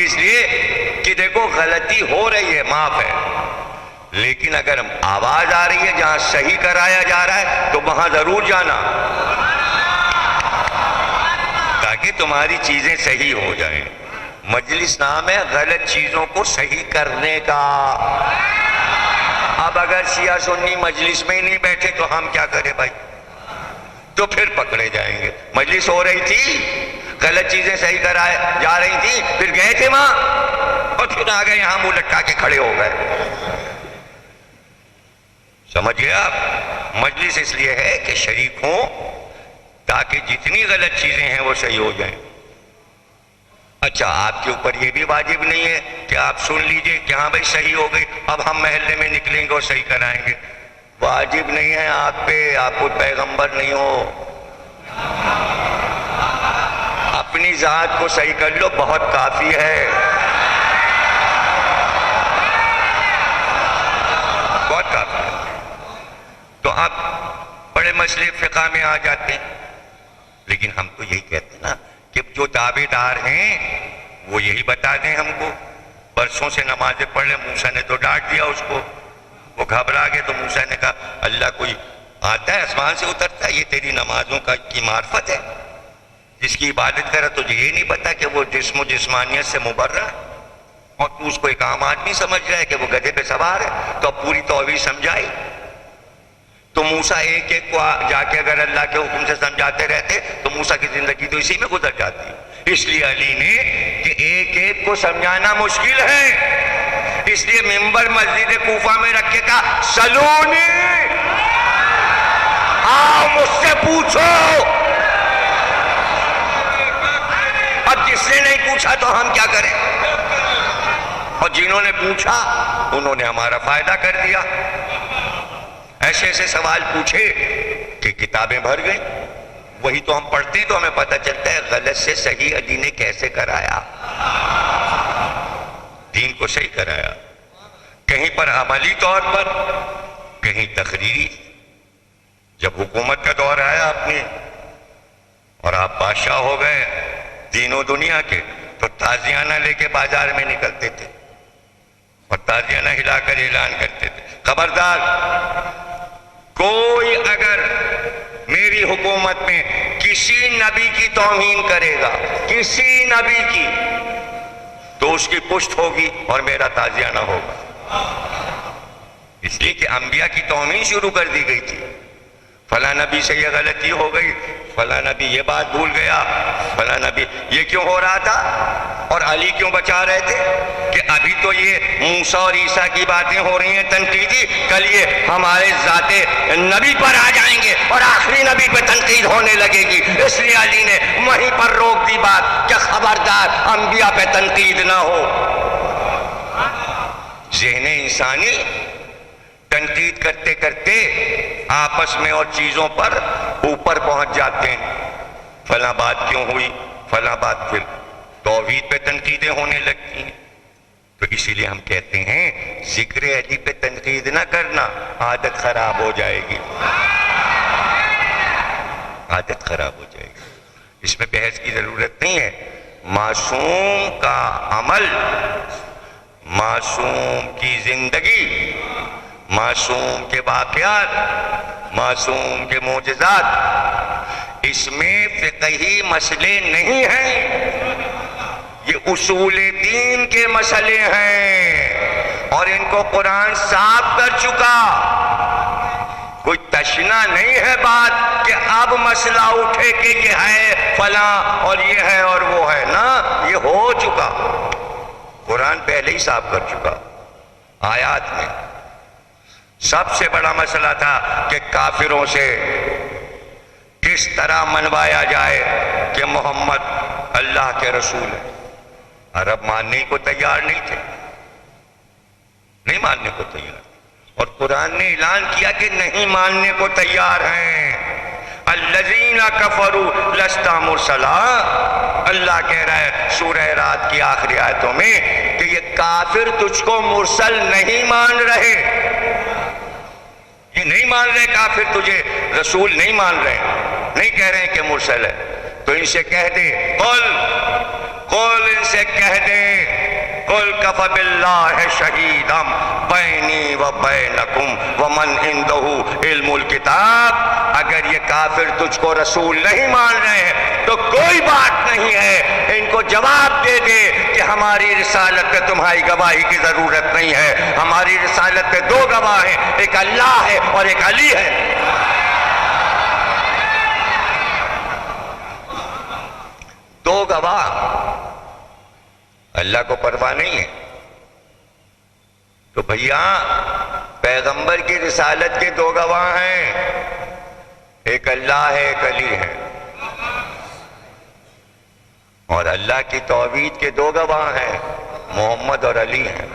اس لیے کہ دیکھو غلطی ہو رہی ہے، معاف ہے. لیکن اگر آواز آ رہی ہے جہاں صحیح کرایا جا رہا ہے تو وہاں ضرور جانا تاکہ تمہاری چیزیں صحیح ہو جائیں. مجلس نام ہے غلط چیزوں کو صحیح کرنے کا. اب اگر شیعہ سنی مجلس میں ہی نہیں بیٹھے تو ہم کیا کریں بھائی؟ تو پھر پکڑے جائیں گے. مجلس ہو رہی تھی، غلط چیزیں صحیح کرائے جا رہی تھی، پھر گئے تھے وہاں اور پھر آ گئے یہاں منہ لٹکا کے کھڑے ہو گئے. سمجھئے آپ؟ مجلس اس لیے ہے کہ شریک ہوں تاکہ جتنی غلط چیزیں ہیں وہ صحیح ہو جائیں. اچھا آپ کے اوپر یہ بھی واجب نہیں ہے کہ آپ سن لیجئے کہ ہاں بھائی صحیح ہو گئی اب ہم محلے میں نکلیں گے اور صحیح کرائیں گے. واجب نہیں ہے آپ پہ، آپ کوئی پیغمبر نہیں ہو. اپنی ذات کو صحیح کر لو بہت کافی ہے، بہت کافی ہے. تو آپ بڑے مسئلے فقہ میں آ جاتے ہیں. لیکن ہم تو یہی کہتے ہیں نا کہ جو تابع دار ہیں وہ یہی بتا دیں ہم کو. برسوں سے نمازیں پڑھ لیں، موسیٰ نے تو ڈانٹ دیا اس کو، وہ گھبرا گئے تو موسیٰ نے کہا اللہ کوئی آتا ہے آسمان سے اترتا ہے؟ یہ تیری نمازوں کی معرفت ہے. جس کی عبادت کرا تجھے یہ نہیں پتا کہ وہ جسم و جسمانیت سے مبرہ ہے اور تو اس کو ایک عام آدمی سمجھ رہا ہے کہ وہ گدھے پہ سوار ہے. تو اب پوری توحید سمجھائی تو موسیٰ ایک ایک کو جا کے اگر اللہ کے حکم سے سمجھاتے رہتے تو موسیٰ کی زندگی تو اسی میں گزر جاتی. اس لیے علی نے کہ ایک ایک کو سمجھانا مشکل ہے، اس لیے منبر مسجد کوفہ میں رکھ کے کہا سلونی، آؤ مجھ سے پوچھو. اب جس نے نہیں پوچھا تو ہم کیا کریں؟ اور جنہوں نے پوچھا انہوں نے ہمارا فائدہ کر دیا. ایسے ایسے سوال پوچھے کہ کتابیں بھر گئیں. وہی تو ہم پڑھتے ہیں تو ہمیں پتہ چلتا ہے غلط سے صحیح علی نے کیسے کرایا، دین کو صحیح کرایا. کہیں پر عملی طور پر، کہیں تقریری. جب حکومت کا دور آیا اپنی اور آپ بادشاہ ہو گئے دین و دنیا کے تو تازیانہ لے کے بازار میں نکلتے تھے اور تازیانہ ہلا کر اعلان کرتے تھے خبردار کوئی اگر میری حکومت میں کسی نبی کی توہین کرے گا، کسی نبی کی، تو اس کی پشت ہوگی اور میرا تازیانہ ہوگا. اس لیے کہ انبیاء کی توہین شروع کر دی گئی تھی. فلاں نبی سے یہ غلطی ہو گئی، فلاں نبی یہ بات بھول گیا، فلاں نبی یہ کیوں ہو رہا تھا. اور علی کیوں بچا رہے تھے کہ ابھی تو یہ موسیٰ اور عیسیٰ کی باتیں ہو رہی ہیں تنقیدی، کل یہ ہمارے ذات نبی پر آ جائیں گے اور آخری نبی پہ تنقید ہونے لگے گی. اس لیے علی نے وہیں پر روک دی بات کہ خبردار انبیاء پہ تنقید نہ ہو. ذہن انسانی تنقید کرتے کرتے آپس میں اور چیزوں پر اوپر پہنچ جاتے ہیں. فلاں بات کیوں ہوئی، فلاں بات پھر توحید پہ تنقیدیں ہونے لگتی ہیں. تو اسی لیے ہم کہتے ہیں ذکر علی پہ تنقید نہ کرنا، عادت خراب ہو جائے گی، عادت خراب ہو جائے گی. اس میں بحث کی ضرورت نہیں ہے. معصوم کا عمل، معصوم کی زندگی، معصوم کے واقعات، معصوم کے معجزات، اس میں فقہی مسئلے نہیں ہیں، یہ اصول دین کے مسئلے ہیں، اور ان کو قرآن صاف کر چکا. کوئی تشنا نہیں ہے بات کہ اب مسئلہ اٹھے کہ یہ ہے فلاں اور یہ ہے اور وہ ہے، نا، یہ ہو چکا. قرآن پہلے ہی صاف کر چکا. آیات میں سب سے بڑا مسئلہ تھا کہ کافروں سے کس طرح منوایا جائے کہ محمد اللہ کے رسول ہے. عرب ماننے کو تیار نہیں تھے، نہیں ماننے کو تیار، اور قرآن نے اعلان کیا کہ نہیں ماننے کو تیار ہیں. الذین کفروا لست مرسلا، اللہ کہہ رہا ہے سورہ رات کی آخری آیتوں میں کہ یہ کافر تجھ کو مرسل نہیں مان رہے، یہ نہیں مان رہے کافر تجھے رسول نہیں مان رہے، نہیں کہہ رہے ہیں کہ مرسل ہے. تو ان سے کہہ دے، قل ان سے کہہ دے، قل کف باللہ شہیدا بینی و بینکم ومن عندہ علم الکتاب. اگر یہ کافر تجھ کو رسول نہیں مان رہے ہیں تو کوئی بات نہیں ہے، ان کو جواب دے دے کہ ہماری رسالت پہ تمہاری گواہی کی ضرورت نہیں ہے. ہماری رسالت پہ دو گواہ ہیں، ایک اللہ ہے اور ایک علی ہے. دو گواہ. اللہ کو پرواہ نہیں ہے. تو بھیا پیغمبر کی رسالت کے دو گواہ ہیں، ایک اللہ ہے ایک علی ہے، اور اللہ کی توحید کے دو گواہ ہیں، محمد اور علی ہیں.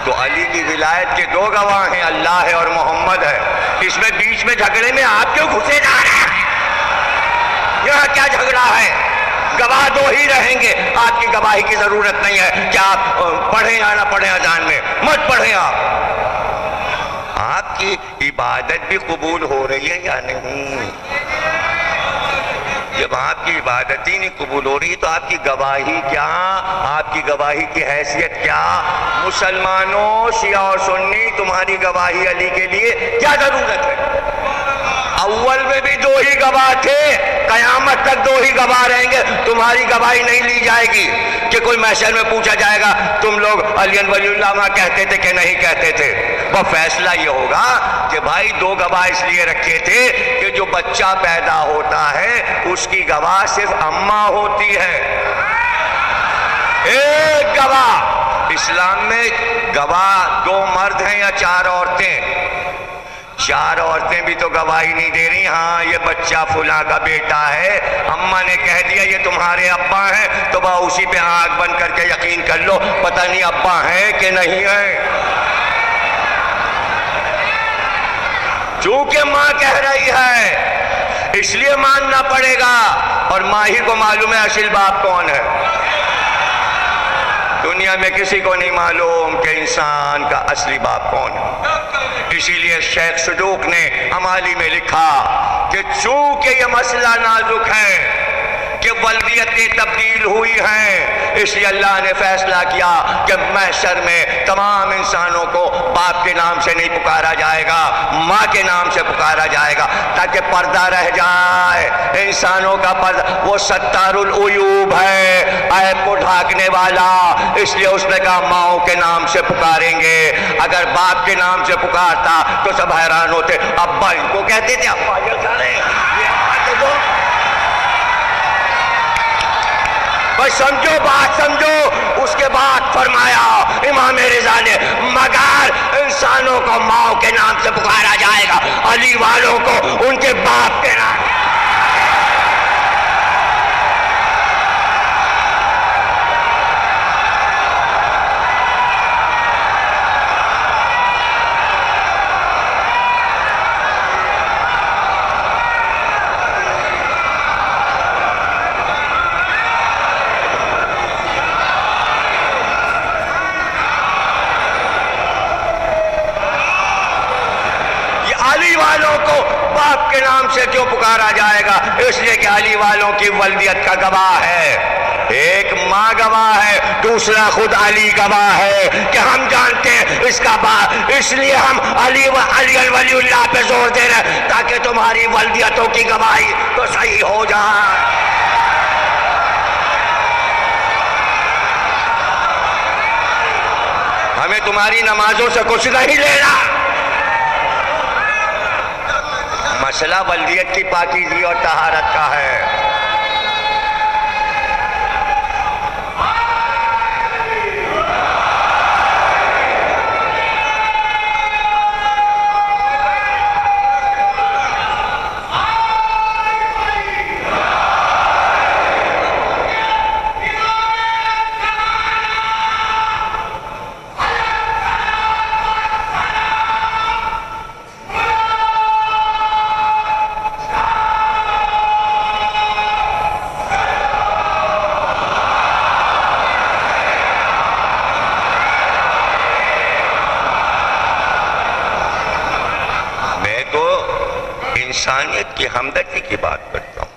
تو علی کی ولایت کے دو گواہ ہیں، اللہ ہے اور محمد ہے. اس میں بیچ میں جھگڑے میں آپ کیوں گھسے جا رہے ہیں؟ یہاں کیا جھگڑا ہے؟ گواہ دو ہی رہیں گے، آپ کی گواہی کی ضرورت نہیں ہے کہ آپ پڑھیں یا نہ پڑھیں اذان میں، مت پڑھیں. آپ کی عبادت بھی قبول ہو رہی ہے یا نہیں؟ جب آپ کی عبادت ہی نہیں قبول ہو رہی تو آپ کی گواہی کیا، آپ کی گواہی کی حیثیت کیا؟ مسلمانوں شیعہ اور سنی، تمہاری گواہی علی کے لیے کیا ضرورت ہے؟ اول میں بھی دو ہی گواہ تھے، قیامت تک دو ہی گواہ رہیں گے. تمہاری گواہی نہیں لی جائے گی کہ کوئی محشر میں پوچھا جائے گا تم لوگ علی ولی اللہ ماں کہتے تھے کہ نہیں کہتے تھے. وہ فیصلہ یہ ہوگا کہ بھائی دو گواہ اس لیے رکھے تھے کہ جو بچہ پیدا ہوتا ہے اس کی گواہ صرف اماں ہوتی ہے. ایک گواہ. اسلام میں گواہ دو مرد ہیں یا چار عورتیں؟ چار عورتیں بھی تو گواہی نہیں دے رہی. ہاں یہ بچہ فلاں کا بیٹا ہے، اماں نے کہہ دیا یہ تمہارے ابا ہیں، تو با اسی پہ آنکھ بند کر کے یقین کر لو پتہ نہیں ابا ہیں کہ نہیں ہیں. چونکہ ماں کہہ رہی ہے اس لیے ماننا پڑے گا، اور ماں ہی کو معلوم ہے اصل باپ کون ہے. دنیا میں کسی کو نہیں معلوم کہ انسان کا اصلی باپ کون ہے. اسی لیے شیخ صدوق نے امالی میں لکھا کہ چونکہ یہ مسئلہ نازک ہے کہ ولدیتیں تبدیل ہوئی ہیں، اس لیے اللہ نے فیصلہ کیا کہ محشر میں تمام انسانوں کو باپ کے نام سے نہیں پکارا جائے گا، ماں کے نام سے پکارا جائے گا، تاکہ پردہ رہ جائے. انسانوں کا پردہ وہ ستار العیوب ہے، عیب کو ڈھانکنے والا. اس لیے اس نے کہا ماؤں کے نام سے پکاریں گے. اگر باپ کے نام سے پکارتا تو سب حیران ہوتے، ابا ان کو کہتے تھے، ابا یہ سارے بھائی سمجھو بات سمجھو. اس کے بعد فرمایا امام رضا نے مگر انسانوں کو ماؤں کے نام سے پکارا جائے گا، علی والوں کو ان کے باپ کے نام. باپ کے نام سے کیوں پکارا جائے گا؟ اس لیے کہ علی والوں کی ولدیت کا گواہ ہے، ایک ماں گواہ ہے، دوسرا خود علی گواہ ہے کہ ہم جانتے ہیں اس کا باپ، اس لیے ہم علی ولی اللہ پہ زور دے رہے ہیں تاکہ تمہاری ولدیتوں کی گواہی تو صحیح ہو جائے۔ ہمیں تمہاری نمازوں سے کچھ نہیں لینا، مسئلہ ولدیت کی پاکیزگی اور طہارت کا ہے۔ انسانیت کی ہمدردی کی بات کرتا ہوں،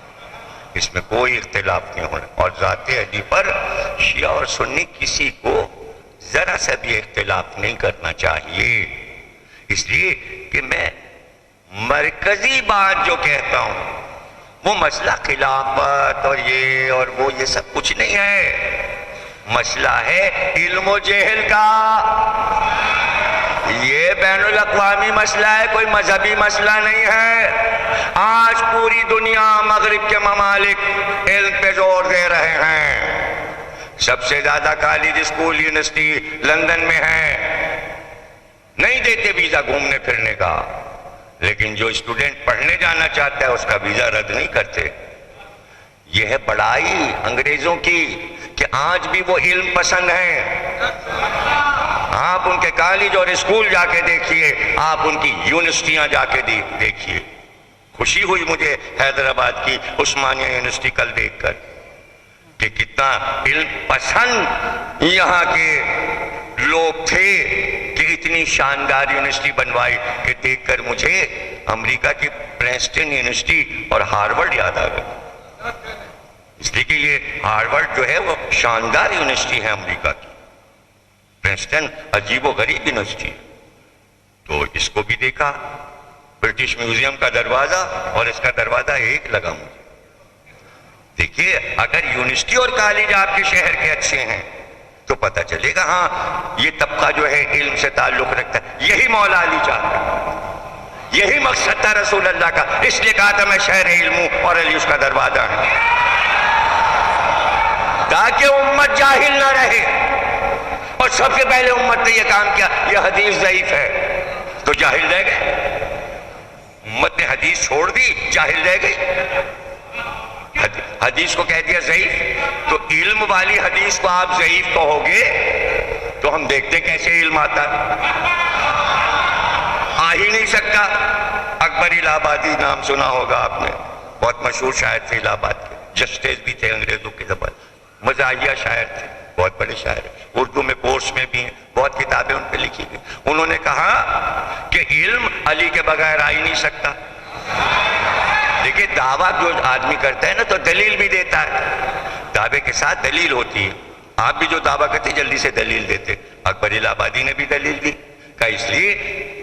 اس میں کوئی اختلاف نہیں ہونا، اور ذات علی پر شیعہ اور سنی کسی کو ذرا سا بھی اختلاف نہیں کرنا چاہیے، اس لیے کہ میں مرکزی بات جو کہتا ہوں وہ مسئلہ خلافت اور یہ سب کچھ نہیں ہے، مسئلہ ہے علم و جہل کا، یہ بین الاقوامی مسئلہ ہے، کوئی مذہبی مسئلہ نہیں ہے۔ آج پوری دنیا مغرب کے ممالک علم پہ زور دے رہے ہیں، سب سے زیادہ کالج اسکول یونیورسٹی لندن میں ہے، نہیں دیتے ویزا گھومنے پھرنے کا، لیکن جو اسٹوڈنٹ پڑھنے جانا چاہتا ہے اس کا ویزا رد نہیں کرتے۔ یہ ہے بڑائی انگریزوں کی کہ آج بھی وہ علم پسند ہیں۔ آپ ان کے کالج اور اسکول جا کے دیکھیے، آپ ان کی یونیورسٹیاں جا کے دیکھیے۔ خوشی ہوئی مجھے حیدرآباد کی عثمانیہ یونیورسٹی کل دیکھ کر کہ کتنا علم پسند یہاں کے لوگ تھے کہ اتنی شاندار یونیورسٹی بنوائی کہ دیکھ کر مجھے امریکہ کی پرنسٹن یونیورسٹی اور ہارورڈ یاد آ گئی، اس لیے کہ یہ ہارورڈ جو ہے وہ شاندار یونیورسٹی ہے امریکہ کی، پرنسٹن عجیب و غریب یونیورسٹی۔ تو اس کو بھی دیکھا، برٹش میوزیم کا دروازہ اور اس کا دروازہ ایک لگا مجھے۔ دیکھیے اگر یونیورسٹی اور کالج آپ کے شہر کے اچھے ہیں تو پتہ چلے گا ہاں یہ طبقہ جو ہے علم سے تعلق رکھتا ہے۔ یہی مولا علی چاہتا ہے، یہی مقصد تھا رسول اللہ کا، اس لیے کہا تھا میں شہر علم ہوں اور علی اس کا دروازہ ہے، تاکہ امت جاہل نہ رہے۔ اور سب سے پہلے امت نے یہ کام کیا، یہ حدیث ضعیف ہے تو جاہل رہ گئے، امت نے حدیث چھوڑ دی، جاہل رہ گئی، حدیث کو کہہ دیا ضعیف۔ تو علم والی حدیث کو آپ ضعیف کہو گے تو ہم دیکھتے کیسے علم آتا ہے، آ ہی نہیں سکتا۔ اکبر الہ آبادی نام سنا ہوگا آپ نے، بہت مشہور شاعر تھے الہ آباد کے، جسٹس بھی تھے انگریزوں کے زبان، مزاحیہ شاعر تھے، بہت بڑے شاعر، اردو میں کورس میں بھی ہیں، بہت کتابیں ان پہ لکھی گئی۔ انہوں نے کہا کہ علم علی کے بغیر آ ہی نہیں سکتا۔ دیکھیں دعویٰ جو آدمی کرتا ہے نا تو دلیل بھی دیتا ہے، دعوے کے ساتھ دلیل ہوتی ہے، آپ بھی جو دعویٰ کرتے جلدی سے دلیل دیتے۔ اکبر الہ آبادی نے بھی دلیل دی، کہا اس لیے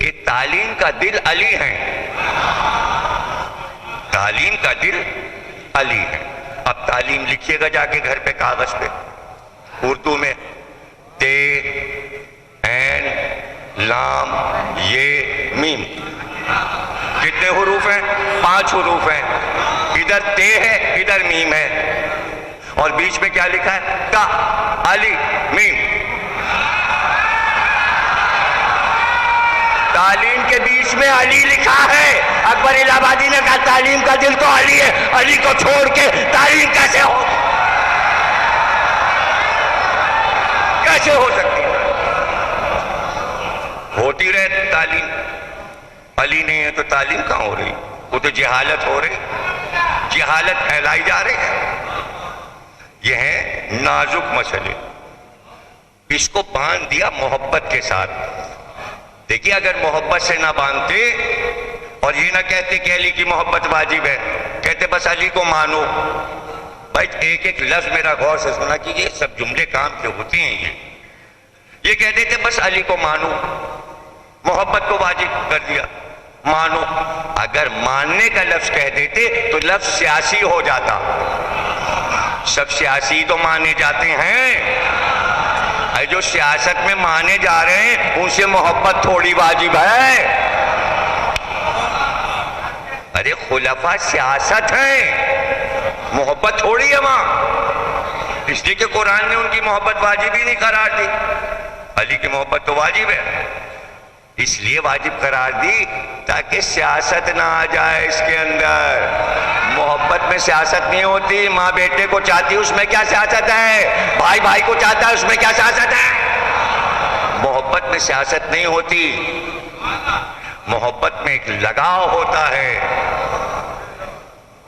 کہ تعلیم کا دل علی ہے، تعلیم کا دل علی ہے۔ اب تعلیم لکھیے گا جا کے گھر پہ کاغذ پہ، اردو میں تے عین لام یہ میم، کتنے حروف ہیں؟ 5 حروف ہیں، ادھر تے ہے ادھر میم ہے، اور بیچ میں کیا لکھا ہے؟ تا علی میم۔ تعلیم کے بیچ میں علی لکھا ہے۔ اکبر الہ آبادی نے کہا تعلیم کا دل تو علی ہے، علی کو چھوڑ کے تعلیم کیسے ہو، کیسے ہو سکتی ہے؟ ہوتی رہے تعلیم، علی نہیں ہے تو تعلیم کہاں ہو رہی؟ وہ تو جہالت ہو رہی، جہالت پھیلائی جا رہی ہے۔ یہ ہے نازک مسئلے، اس کو باندھ دیا محبت کے ساتھ۔ دیکھیے اگر محبت سے نہ باندھتے اور یہ نہ کہتے کہ علی کی محبت واجب ہے، کہتے بس علی کو مانو۔ بھائی ایک ایک لفظ میرا غور سے سنا کیجیے، سب جملے کام کے ہوتے ہیں۔ یہ کہتے تھے بس علی کو مانو، محبت کو واجب کر دیا، مانو۔ اگر ماننے کا لفظ کہہ دیتے تو لفظ سیاسی ہو جاتا۔ سب سیاسی تو مانے جاتے ہیں، جو سیاست میں مانے جا رہے ہیں ان سے محبت تھوڑی واجب ہے۔ ارے خلفاء سیاست ہیں، محبت تھوڑی ہے وہاں، اس لیے کہ قرآن نے ان کی محبت واجب ہی نہیں قرار دی۔ علی کی محبت تو واجب ہے، اس لیے واجب قرار دی تاکہ سیاست نہ آ جائے اس کے اندر۔ محبت میں سیاست نہیں ہوتی، ماں بیٹے کو چاہتی اس میں کیا سیاست ہے، بھائی بھائی کو چاہتا ہے اس میں کیا سیاست ہے۔ محبت میں سیاست نہیں ہوتی، محبت میں ایک لگاؤ ہوتا ہے،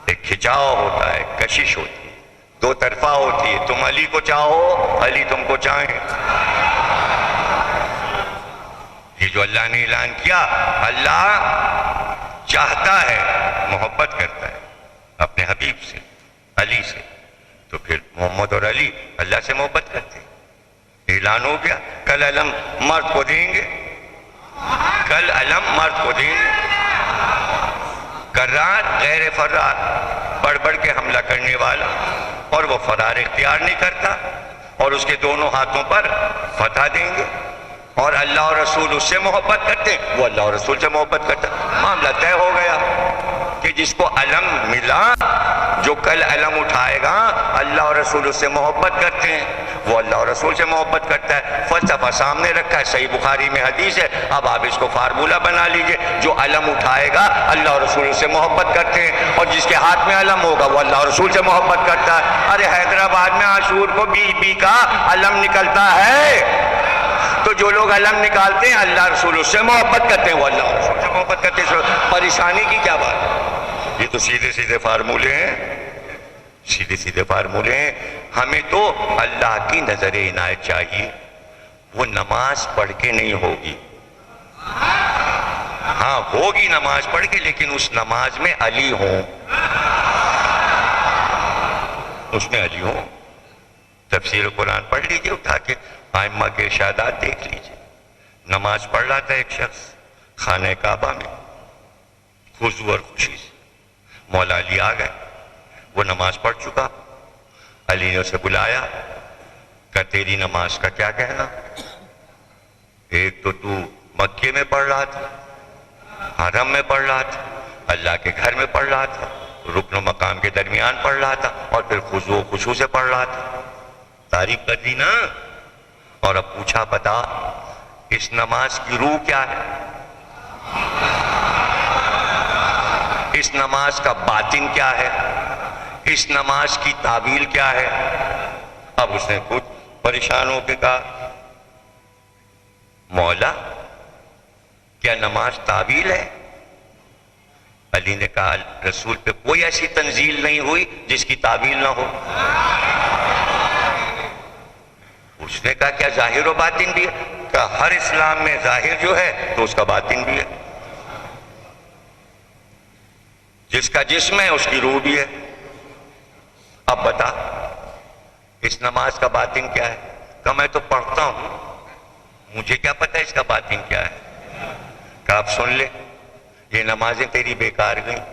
ایک کھچاؤ ہوتا ہے، کشش ہوتی ہے، دو طرفہ ہوتی ہے۔ تم علی کو چاہو، علی تم کو چاہیں۔ یہ جو اللہ نے اعلان کیا، اللہ چاہتا ہے، محبت کرتا ہے اپنے حبیب سے، علی سے، تو پھر محمد اور علی اللہ سے محبت کرتے ہیں۔ اعلان ہو گیا، کل علم مرد کو دیں گے، کل علم مرد کو دیں گے۔ کرار غیر فرار، بڑھ بڑھ کے حملہ کرنے والا، اور وہ فرار اختیار نہیں کرتا، اور اس کے دونوں ہاتھوں پر فتح دیں گے۔ اور اللہ اور رسول اس سے محبت کرتے ہیں، وہ اللہ اور رسول سے محبت کرتا ہے۔ معاملہ طے ہو گیا کہ جس کو علم ملا، جو کل علم اٹھائے گا، اللہ اور رسول اس سے محبت کرتے ہیں، وہ اللہ اور رسول سے محبت کرتا ہے۔ فلسفہ سامنے رکھا ہے، صحیح بخاری میں حدیث ہے، اب آپ اس کو فارمولہ بنا لیجئے۔ جو علم اٹھائے گا اللہ اور رسول اس سے محبت کرتے ہیں، اور جس کے ہاتھ میں علم ہوگا وہ اللہ اور رسول سے محبت کرتا ہے۔ ارے حیدرآباد میں عاشور کو بی کا علم نکلتا ہے، تو جو لوگ علم نکالتے ہیں اللہ رسول اس سے محبت کرتے ہیں، وہ اللہ اور رسول سے محبت کرتے ہیں۔ پریشانی کی کیا بات ہے؟ یہ تو سیدھے سیدھے فارمولے ہیں، سیدھے سیدھے فارمولے ہیں۔ ہمیں تو اللہ کی نظر عنایت چاہیے، وہ نماز پڑھ کے نہیں ہوگی، ہاں ہوگی نماز پڑھ کے، لیکن اس نماز میں علی ہوں، اس میں علی ہوں۔ تفسیر قرآن پڑھ لیجئے اٹھا کے، ائمہ کے ارشادات دیکھ لیجئے۔ نماز پڑھ رہا تھا ایک شخص خانہ کعبہ میں، خضوع اور خوشی سے، مولا علی آ گئے، وہ نماز پڑھ چکا، علی نے اسے بلایا، کہ تیری نماز کا کیا کہنا؟ ایک تو مکے میں پڑھ رہا تھا، حرم میں پڑھ رہا تھا، اللہ کے گھر میں پڑھ رہا تھا، رکن و مقام کے درمیان پڑھ رہا تھا، اور پھر خضوع و خشوع سے پڑھ رہا تھا۔ تعریف کر دی نا؟ اور اب پوچھا بتا اس نماز کی روح کیا ہے، اس نماز کا باطن کیا ہے، اس نماز کی تعبیر کیا ہے؟ اب اس نے خود پریشان ہو کے کہا، مولا کیا نماز تعبیر ہے؟ علی نے کہا رسول پہ کوئی ایسی تنزیل نہیں ہوئی جس کی تعبیر نہ ہو۔ اس نے کہا کیا ظاہر و باطن بھی ہے؟ کہا ہر اسلام میں ظاہر جو ہے تو اس کا باطن بھی ہے، جس کا جسم ہے اس کی روح بھی ہے۔ اب بتا اس نماز کا باطن کیا ہے؟ کہا میں تو پڑھتا ہوں، مجھے کیا پتہ اس کا باطن کیا ہے؟ کہا اب سن لے، یہ نمازیں تیری بیکار گئیں،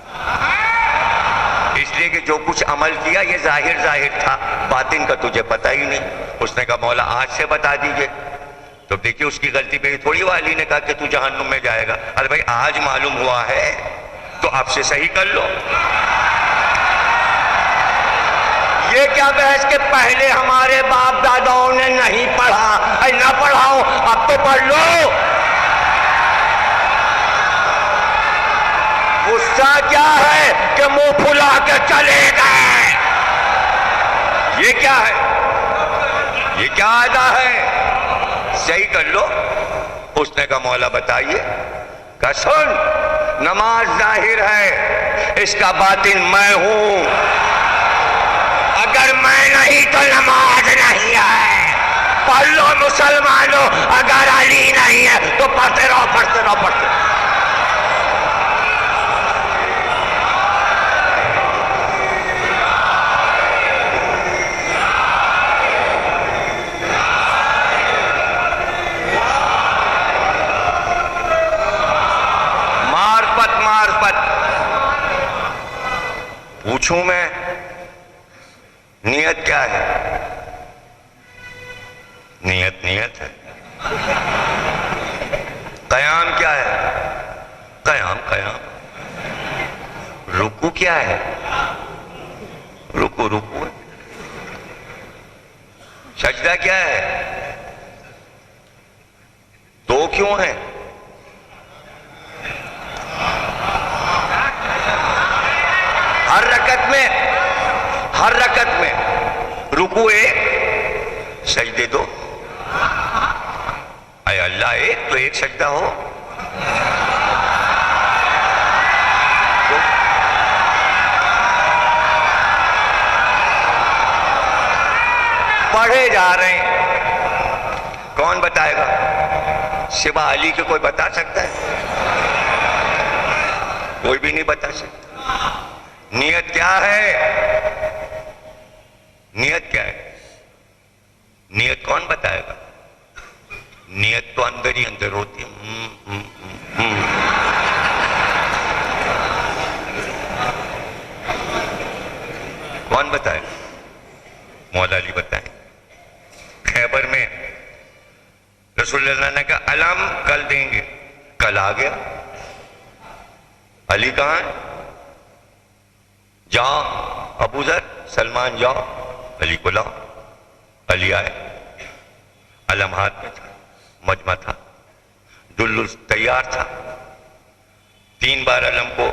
اس لیے کہ جو کچھ عمل کیا یہ ظاہر تھا، باطن کا تجھے پتہ ہی نہیں۔ اس نے کہا مولا آج سے بتا دیجئے۔ تو دیکھیے اس کی غلطی پہ تھوڑی والی نے کہا کہ تو جہنم میں جائے گا۔ ارے بھائی آج معلوم ہوا ہے تو اب سے صحیح کر لو۔ یہ کیا بحث کہ پہلے ہمارے باپ داداؤں نے نہیں پڑھا، اے نہ پڑھاؤ اب تو پڑھ لو۔ غصہ کیا ہے کہ منہ پھلا کے چلے گئے؟ یہ کیا ہے؟ یہ کیا ادا ہے؟ صحیح کر لو۔ اس نے کہا مولا بتائیے۔ کہا سن، نماز ظاہر ہے، اس کا باطن میں ہوں، اگر میں نہیں تو نماز نہیں ہے۔ پڑھ لو مسلمانوں، اگر علی نہیں ہے تو پڑھتے رہو پڑھتے رہو پڑھتے رہو۔ پوچھوں میں نیت کیا ہے؟ نیت نیت ہے. قیام کیا ہے؟ قیام قیام. رکوع کیا ہے؟ رکوع رکوع ہے. سجدہ کیا ہے؟ دو کیوں ہیں؟ ہر رکعت میں رکوع ایک سجدے دو. اے اللہ ایک تو ایک سجدہ ہو. پڑھے جا رہے ہیں. کون بتائے گا؟ سوا علی کے کوئی بتا سکتا ہے؟ کوئی بھی نہیں بتا سکتا. نیت کیا ہے؟ نیت کیا ہے؟ نیت کون بتائے گا؟ نیت تو اندر ہی اندر ہوتی ہے. کون بتائے گا؟ مولا علی بتائیں. خیبر میں رسول اللہ نے کہا علم کل دیں گے. کل آ گیا. علی کہاں ہے؟ جاؤ ابو ذر سلمان جاؤ علی کو لاؤ. علی آئے. علم ہاتھ میں تھا. مجمع تھا. دل تیار تھا. 3 بار علم کو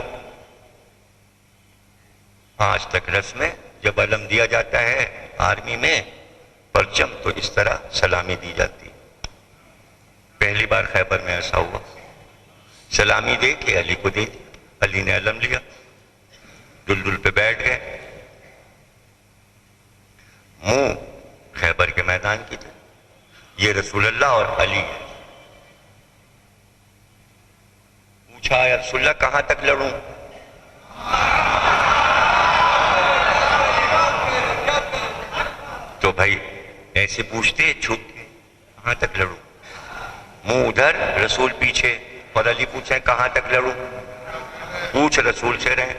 آج تک رسم ہے جب علم دیا جاتا ہے آرمی میں پرچم تو اس طرح سلامی دی جاتی. پہلی بار خیبر میں ایسا ہوا. سلامی دے کے علی کو دے دی. علی نے علم لیا. دل پہ بیٹھ گئے. منہ خیبر کے میدان کی طرف. یہ رسول اللہ اور علی ہے. پوچھا یا رسول اللہ کہاں تک لڑوں؟ تو بھائی ایسے پوچھتے چھپ کے کہاں تک لڑوں؟ منہ ادھر رسول پیچھے اور علی پوچھے کہاں تک لڑوں؟ پوچھ رسول سے رہے.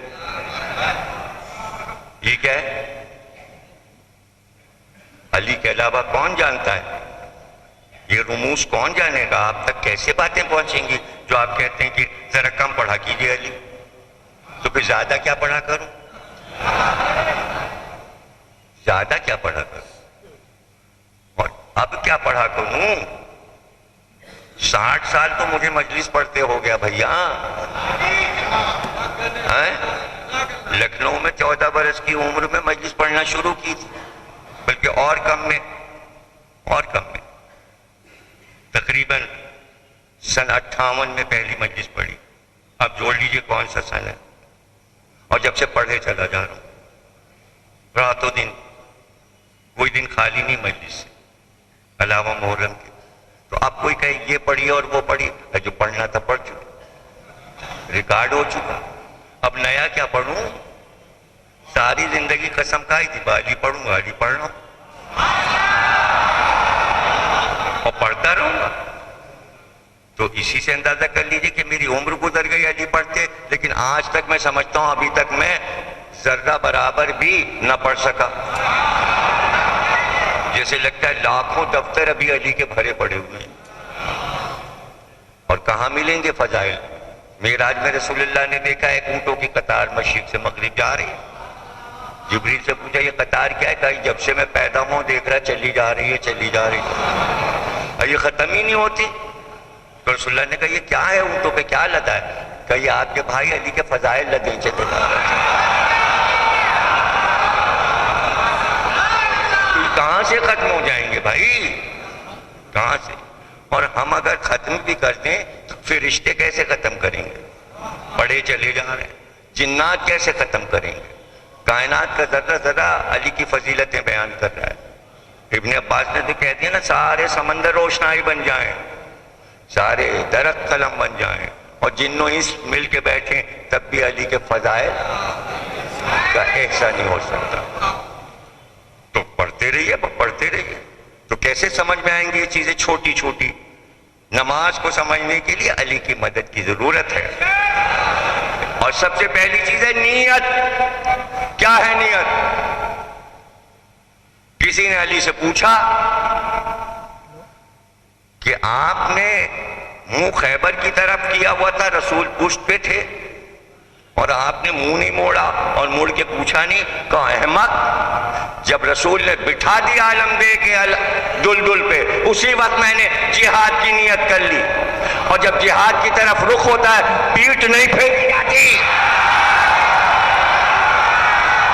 یہ کیا ہے؟ علی کے علاوہ کون جانتا ہے؟ یہ رموز کون جانے گا؟ آپ تک کیسے باتیں پہنچیں گی جو آپ کہتے ہیں کہ ذرا کم پڑھا کیجئے علی؟ تو پھر زیادہ کیا پڑھا کروں؟ زیادہ کیا پڑھا کروں؟ اور اب کیا پڑھا کروں؟ 60 سال تو مجھے مجلس پڑھتے ہو گیا بھیا. لکھنؤ میں 14 برس کی عمر میں مجلس پڑھنا شروع کی تھی. بلکہ اور کم میں تقریباً سن 58 میں پہلی مجلس پڑھی. اب جوڑ لیجئے کون سا سن ہے. اور جب سے پڑھے چلا جا رہا ہوں. راتوں دن کوئی دن خالی نہیں مجلس سے علاوہ محرم کے. تو اب کوئی کہے یہ پڑھی اور وہ پڑھی. جو پڑھنا تھا پڑھ چکا. ریکارڈ ہو چکا. اب نیا کیا پڑھوں؟ ساری زندگی قسم کھائی تھی علی پڑھوں گا علی پڑھ رہا ہوں اور پڑھتا رہوں گا. تو اسی سے اندازہ کر لیجئے کہ میری عمر گزر گئی علی پڑھتے. لیکن آج تک میں سمجھتا ہوں ابھی تک میں ذرہ برابر بھی نہ پڑھ سکا. جیسے لگتا ہے لاکھوں دفتر ابھی علی کے بھرے پڑے ہوئے ہیں. اور کہاں ملیں گے فضائل؟ معراج میں رسول اللہ نے دیکھا ایک اونٹوں کی قطار مشرق سے مغرب جا رہی ہے. جبریل سے پوچھا یہ قطار کیا ہے؟ کہا جب سے میں پیدا ہوں دیکھ رہا چلی جا رہی ہے چلی جا رہی ہے. یہ ختم ہی نہیں ہوتی. تو رسول اللہ نے کہا یہ کیا ہے اونٹوں پہ کیا لدا ہے؟ کہا یہ آپ کے بھائی علی کے فضائل لدے چلے جا رہے ہیں. کہاں سے ختم ہو جائیں گے بھائی؟ کہاں سے؟ اور ہم اگر ختم بھی کر دیں تو پھر رشتے کیسے ختم کریں گے؟ بڑے چلے جا رہے ہیں. جنات کیسے ختم کریں گے؟ کائنات کا ذرہ ذرہ علی کی فضیلتیں بیان کر رہا ہے. ابن عباس نے تو کہہ دیا نا سارے سمندر روشنائی بن جائیں, سارے درخت قلم بن جائیں اور جن و انس مل کے بیٹھیں تب بھی علی کے فضائل کا احسان نہیں ہو سکتا. تو پڑھتے رہیے پڑھتے رہیے. تو کیسے سمجھ میں آئیں گی یہ چیزیں چھوٹی چھوٹی؟ نماز کو سمجھنے کے لیے علی کی مدد کی ضرورت ہے. اور سب سے پہلی چیز ہے نیت. کیا ہے نیت؟ کسی نے علی سے پوچھا کہ آپ نے منہ خیبر کی طرف کیا ہوا تھا، رسول پشت پہ تھے، اور آپ نے منہ نہیں موڑا اور مڑ کے پوچھا نہیں؟ کہا احمق، جب رسول نے بٹھا دیا علم دے کے دلدل پہ، اسی وقت میں نے جہاد کی نیت کر لی، اور جب جہاد کی طرف رخ ہوتا ہے پیٹ نہیں پھینکی جاتی،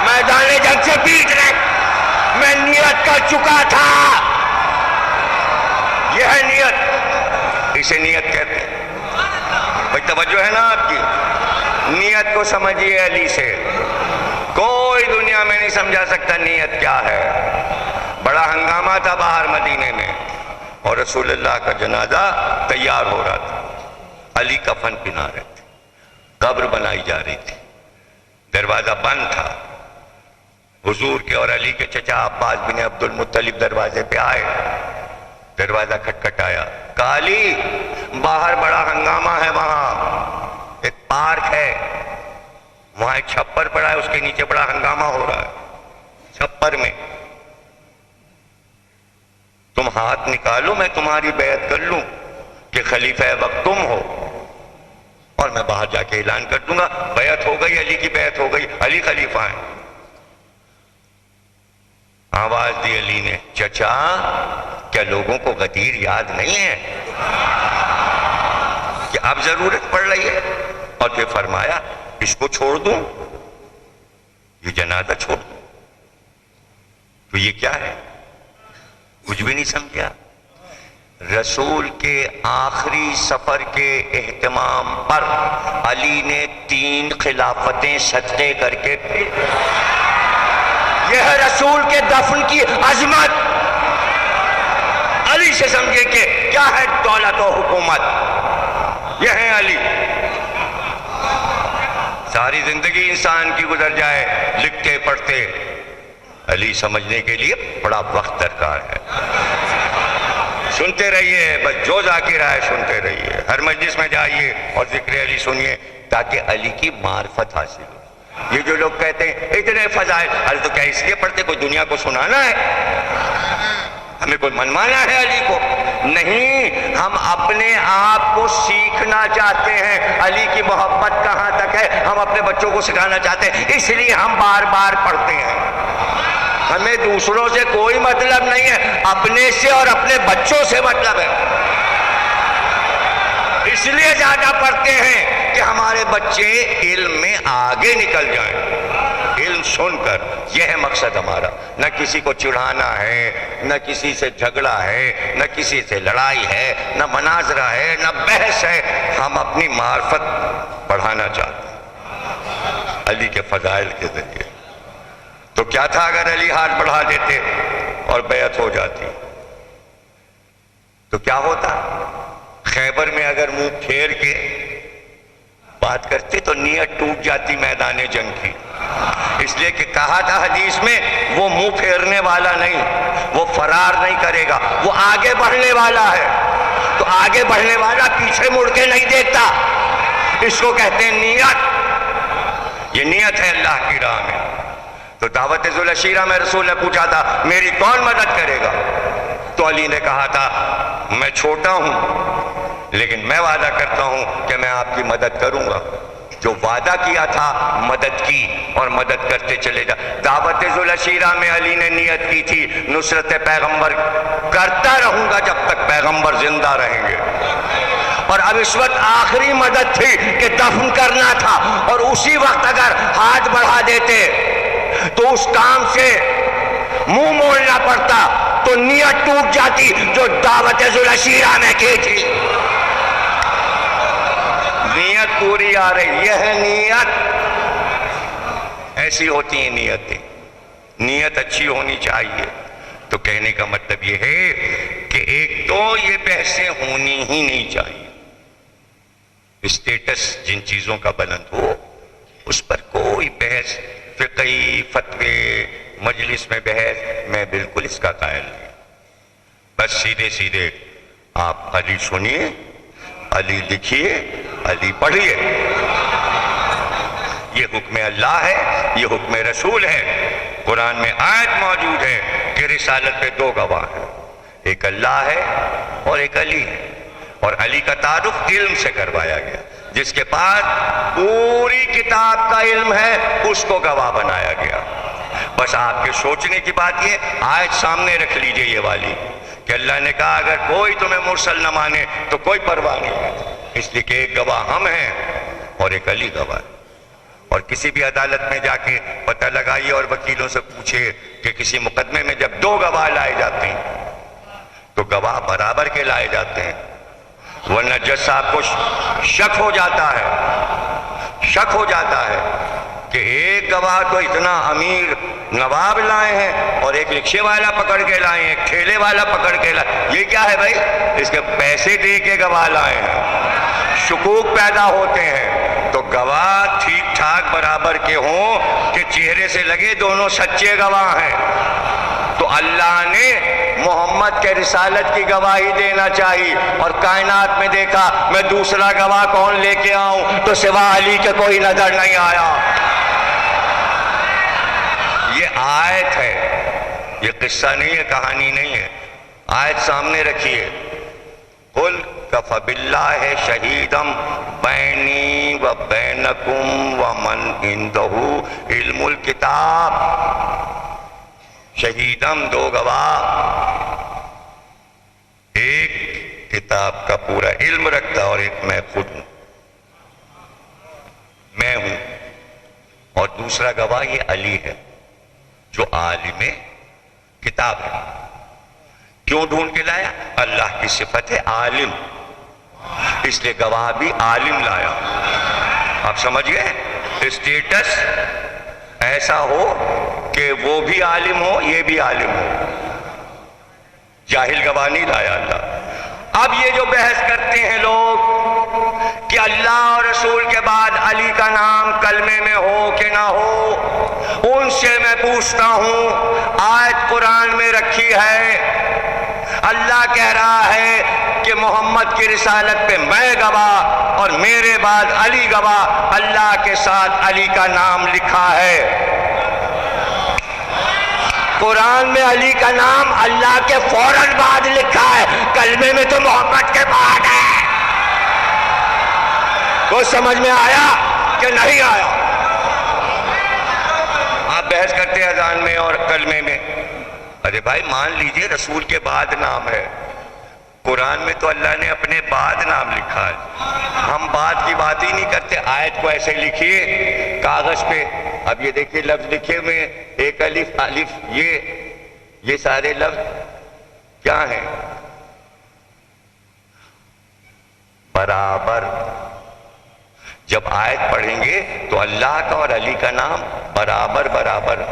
میدان جنگ سے پیٹ رہے، میں نیت کر چکا تھا۔ یہ ہے نیت، اسے نیت کہتے ہیں۔ بھائی توجہ ہے نا آپ کی؟ نیت کو سمجھیے علی سے، کوئی دنیا میں نہیں سمجھا سکتا نیت کیا ہے۔ بڑا ہنگامہ تھا باہر مدینے میں، اور رسول اللہ کا جنازہ تیار ہو رہا تھا، علی کفن پہنا رہے تھے، قبر بنائی جا رہی تھی، دروازہ بند تھا۔ حضور کے اور علی کے چچا عباس بن عبد المطلب دروازے پہ آئے، دروازہ کھٹکھٹایا، کہا علی باہر بڑا ہنگامہ ہے، وہاں ایک پارک ہے، وہاں ایک چھپر پڑا ہے، اس کے نیچے بڑا ہنگامہ ہو رہا ہے، چھپر میں تم ہاتھ نکالو، میں تمہاری بیعت کر لوں کہ خلیفہ وقت تم ہو، اور میں باہر جا کے اعلان کر دوں گا بیعت ہو گئی، علی کی بیعت ہو گئی، علی خلیفہ ہیں۔ آواز دی علی نے، چچا کیا لوگوں کو غدیر یاد نہیں ہے کہ اب ضرورت پڑ رہی ہے؟ اور پھر فرمایا اس کو چھوڑ دوں، یہ جنازہ چھوڑ دوں؟ تو یہ کیا ہے؟ کچھ بھی نہیں سمجھا۔ رسول کے آخری سفر کے اہتمام پر علی نے 3 خلافتیں صدقے کر کے، یہ ہے رسول کے دفن کی عظمت۔ علی سے سمجھے کہ کیا ہے دولت و حکومت، یہ ہے علی۔ ساری زندگی انسان کی گزر جائے لکھتے پڑھتے، علی سمجھنے کے لیے بڑا وقت درکار ہے۔ سنتے رہیے، بس جو ذاکر آئے سنتے رہیے، ہر مجلس میں جائیے اور ذکر علی سنیے تاکہ علی کی معرفت حاصل ہو۔ یہ جو لوگ کہتے ہیں اتنے فضائل، ارے تو کیا اس لیے پڑھتے کوئی دنیا کو سنانا ہے؟ ہمیں کوئی منوانا ہے علی کو؟ نہیں، ہم اپنے آپ کو سیکھنا چاہتے ہیں علی کی محبت کہاں تک ہے، ہم اپنے بچوں کو سکھانا چاہتے ہیں، اس لیے ہم بار بار پڑھتے ہیں۔ ہمیں دوسروں سے کوئی مطلب نہیں ہے، اپنے سے اور اپنے بچوں سے مطلب ہے، اس لیے زیادہ پڑھتے ہیں کہ ہمارے بچے علم میں آگے نکل جائیں، علم سن کر۔ یہ ہے مقصد ہمارا، نہ کسی کو چڑھانا ہے، نہ کسی سے جھگڑا ہے، نہ کسی سے لڑائی ہے، نہ مناظرہ ہے، نہ بحث ہے، ہم اپنی معرفت بڑھانا چاہتے ہیں علی کے فضائل کے ذریعے۔ تو کیا تھا اگر علی ہاتھ بڑھا دیتے اور بیعت ہو جاتی تو کیا ہوتا؟ خیبر میں اگر منہ پھیر کے بات کرتے تو نیت ٹوٹ جاتی میدان جنگ کی، اس لیے کہ کہا تھا حدیث میں وہ منہ پھیرنے والا نہیں، وہ فرار نہیں کرے گا، وہ آگے بڑھنے والا ہے۔ تو آگے بڑھنے والا پیچھے مڑ کے نہیں دیکھتا، اس کو کہتے ہیں نیت۔ یہ نیت ہے اللہ کی راہ میں۔ تو دعوت ذوالعشیرہ میں رسول نے پوچھا تھا میری کون مدد کرے گا؟ تو علی نے کہا تھا میں چھوٹا ہوں لیکن میں وعدہ کرتا ہوں کہ میں آپ کی مدد کروں گا۔ جو وعدہ کیا تھا مدد کی اور مدد کرتے چلے جا۔ دعوت ذوالعشیرہ میں علی نے نیت کی تھی نصرت پیغمبر کرتا رہوں گا جب تک پیغمبر زندہ رہیں گے، اور اب اس وقت آخری مدد تھی کہ دفن کرنا تھا، اور اسی وقت اگر ہاتھ بڑھا دیتے تو اس کام سے منہ موڑنا پڑتا تو نیت ٹوٹ جاتی جو دعوت ذوالعشیرہ میں کی تھی۔ نیت پوری آ رہی، یہ ہے نیت۔ ایسی ہوتی ہیں نیتیں، نیت اچھی ہونی چاہیے۔ تو کہنے کا مطلب یہ ہے کہ ایک تو یہ بحثیں ہونی ہی نہیں چاہیے، اسٹیٹس جن چیزوں کا بلند ہو اس پر کوئی بحث، فقہی فتوے مجلس میں بحث، میں بالکل اس کا قائل نہیں۔ بس سیدھے سیدھے آپ علی سنیے، علی لکھیے، علی پڑھیے، یہ حکم اللہ ہے، یہ حکم رسول ہے۔ قرآن میں آیت موجود ہے کہ رسالت پہ دو گواہ ہیں، ایک اللہ ہے اور ایک علی ہے، اور علی کا تعارف علم سے کروایا گیا۔ جس کے پاس پوری کتاب کا علم ہے اس کو گواہ بنایا گیا۔ بس آپ کے سوچنے کی بات یہ، آیت سامنے رکھ لیجئے یہ والی، کہ اللہ نے کہا اگر کوئی تمہیں مرسل نہ مانے تو کوئی پرواہ نہیں، اس لیے کہ ایک گواہ ہم ہیں اور ایک علی گواہ ہے۔ اور کسی بھی عدالت میں جا کے پتہ لگائیے اور وکیلوں سے پوچھے کہ کسی مقدمے میں جب دو گواہ لائے جاتے ہیں تو گواہ برابر کے لائے جاتے ہیں، ورنہ جج صاحب کو شک ہو جاتا ہے کہ ایک گواہ تو اتنا امیر نواب لائے ہیں اور ایک رکشے والا پکڑ کے لائے ہیں، ایک ٹھیلے والا پکڑ کے لائے، یہ کیا ہے بھائی؟ اس کے پیسے دے کے گواہ لائے ہیں، شکوک پیدا ہوتے ہیں۔ تو گواہ ٹھیک ٹھاک برابر کے ہوں کہ چہرے سے لگے دونوں سچے گواہ ہیں، تو اللہ نے محمد کے رسالت کی گواہی دینا چاہیے، اور کائنات میں دیکھا میں دوسرا گواہ کون لے کے آؤں تو سوا علی کے کوئی نظر نہیں آیا۔ یہ آیت ہے، یہ قصہ نہیں ہے، کہانی نہیں ہے، آیت سامنے رکھیے۔ قل کفی باللہ شہیدا بینی و بینکم ومن عندہ علم الکتاب۔ شہیدم، دو گواہ، ایک کتاب کا پورا علم رکھتا اور ایک میں خود ہوں، میں ہوں، اور دوسرا گواہ یہ علی ہے جو عالم کتاب ہے۔ کیوں ڈھونڈ کے لایا؟ اللہ کی صفت ہے عالم، اس لیے گواہ بھی عالم لایا۔ آپ سمجھ گئے؟ اسٹیٹس ایسا ہو کہ وہ بھی عالم ہو یہ بھی عالم ہو، جاہل گواہ نہیں لایا اللہ۔ اب یہ جو بحث کرتے ہیں لوگ کہ اللہ اور رسول کے بعد علی کا نام کلمے میں ہو کہ نہ ہو، ان سے میں پوچھتا ہوں، آیت قرآن میں رکھی ہے، اللہ کہہ رہا ہے کہ محمد کی رسالت پہ میں گواہ اور میرے بعد علی گواہ، اللہ کے ساتھ علی کا نام لکھا ہے۔ قرآن میں علی کا نام اللہ کے فوراً بعد لکھا ہے، کلمے میں تو محمد کے بعد ہے۔ کوئی سمجھ میں آیا کہ نہیں آیا؟ آپ بحث کرتے ہیں اذان میں اور کلمے میں، ارے بھائی مان لیجئے رسول کے بعد نام ہے، قرآن میں تو اللہ نے اپنے بعد نام لکھا ہے، ہم بعد کی بات ہی نہیں کرتے۔ آیت کو ایسے لکھیے کاغذ پہ، اب یہ دیکھیے لفظ لکھے ہوئے، ایک الف الف، یہ سارے لفظ کیا ہیں؟ برابر۔ جب آیت پڑھیں گے تو اللہ کا اور علی کا نام برابر برابر۔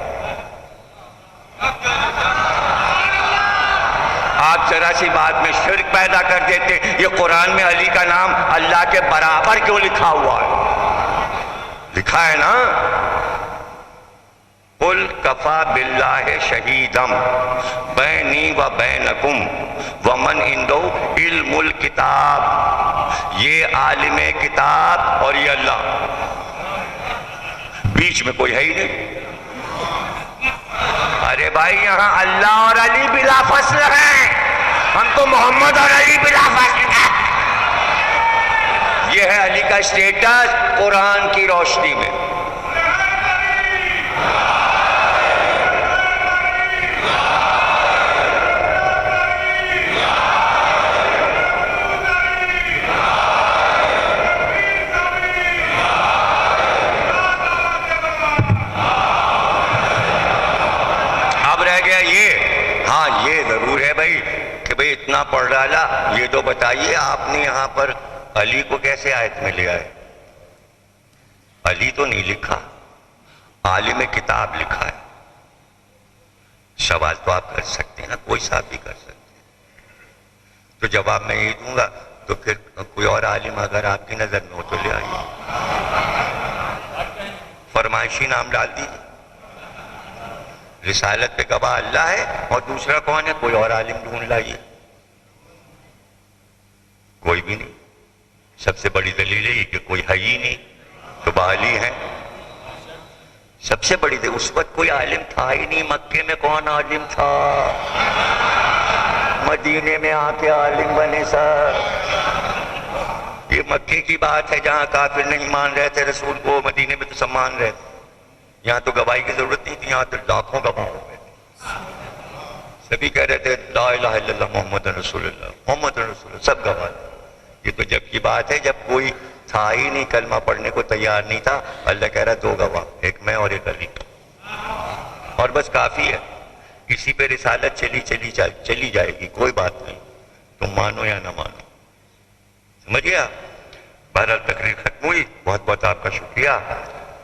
آپ ذرا سی بات میں شرک پیدا کر دیتے، یہ قرآن میں علی کا نام اللہ کے برابر کیوں لکھا ہوا ہے؟ لکھا ہے نا، قل کفی باللہ شہیدا بینی و بینکم ومن عندہ علم الکتاب۔ یہ عالم کتاب اور یہ اللہ، بیچ میں کوئی ہے ہی نہیں۔ ارے بھائی یہاں اللہ اور علی بلا فصل ہیں، ہم تو محمد اور علی بلا فصل ہیں۔ یہ ہے علی کا اسٹیٹس قرآن کی روشنی میں۔ اتنا پڑھ ڈالا، یہ تو بتائیے آپ نے یہاں پر علی کو کیسے آیت میں لے آئے؟ علی تو نہیں لکھا، عالم کتاب لکھا ہے۔ سوال تو آپ کر سکتے ہیں نا، کوئی صاحب بھی کر سکتے ہیں، تو جواب میں یہی دوں گا، تو پھر کوئی اور عالم اگر آپ کی نظر میں ہو تو لے آئیے، فرمائشی نام ڈال دیجیے۔ رسالت پہ گواہ اللہ ہے اور دوسرا کون ہے؟ کوئی اور عالم ڈھونڈ لائیے، کوئی بھی نہیں۔ سب سے بڑی دلیل ہے کہ کوئی ہے ہی نہیں، تو علی ہیں، سب سے بڑی تھی. اس وقت کوئی عالم تھا ہی نہیں. مکے میں کون عالم تھا؟ مدینے میں آ کے عالم بنے سر. یہ مکے کی بات ہے جہاں کافر نہیں مان رہے تھے رسول کو. مدینے میں تو سب مان رہے تھے. یہاں تو گواہی کی ضرورت نہیں تھی, یہاں تو لاکھوں گواہ ہو گئے. سبھی کہہ رہے تھے لا الہ الا اللہ محمد رسول اللہ محمد رسول اللہ, سب گواہ. یہ تو جب کی بات ہے جب کوئی تھا ہی نہیں, کلمہ پڑھنے کو تیار نہیں تھا. اللہ کہہ رہا دو گواہ, ایک میں اور ایک علی, اور بس کافی ہے. اسی پہ رسالت چلی جائے گی, کوئی بات نہیں, تم مانو یا نہ مانو. سمجھ گیا؟ بہرحال تقریر ختم ہوئی. بہت بہت آپ کا شکریہ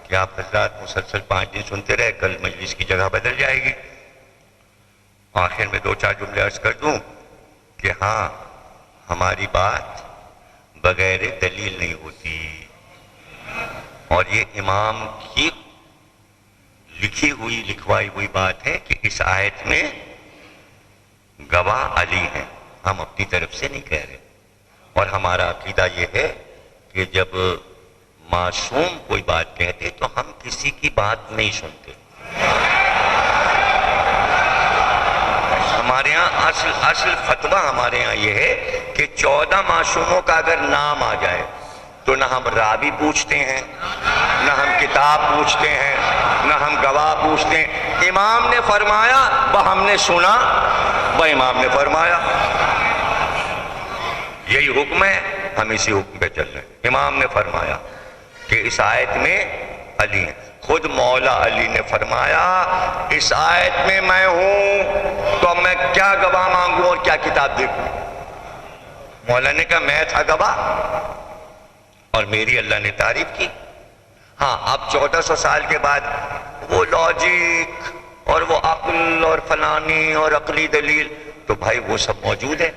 کہ آپ حضرات مسلسل 5 دن سنتے رہے. کل مجلس کی جگہ بدل جائے گی. آخر میں 2-4 جملے عرض کر دوں کہ ہاں, ہماری بات بغیر دلیل نہیں ہوتی, اور یہ امام کی لکھی ہوئی لکھوائی ہوئی بات ہے کہ اس آیت میں گواہ علی ہیں. ہم اپنی طرف سے نہیں کہہ رہے. اور ہمارا عقیدہ یہ ہے کہ جب معصوم کوئی بات کہتے تو ہم کسی کی بات نہیں سنتے. ہمارے ہاں اصل فتویٰ ہمارے ہاں یہ ہے کہ 14 معصوموں کا اگر نام آ جائے تو نہ ہم راوی پوچھتے ہیں, نہ ہم کتاب پوچھتے ہیں, نہ ہم گواہ پوچھتے ہیں. امام نے فرمایا وہ ہم نے سنا, وہ امام نے فرمایا, یہی حکم ہے, ہم اسی حکم پہ چل رہے ہیں. امام نے فرمایا کہ اس آیت میں علی ہیں. خود مولا علی نے فرمایا اس آیت میں میں ہوں تو میں کیا گواہ مانگوں اور کیا کتاب دیکھوں. مولا نے کہا میں تھا گواہ اور میری اللہ نے تعریف کی. ہاں اب 1400 سال کے بعد وہ لاجک اور وہ عقل اور فلانی اور عقلی دلیل, تو بھائی وہ سب موجود ہے,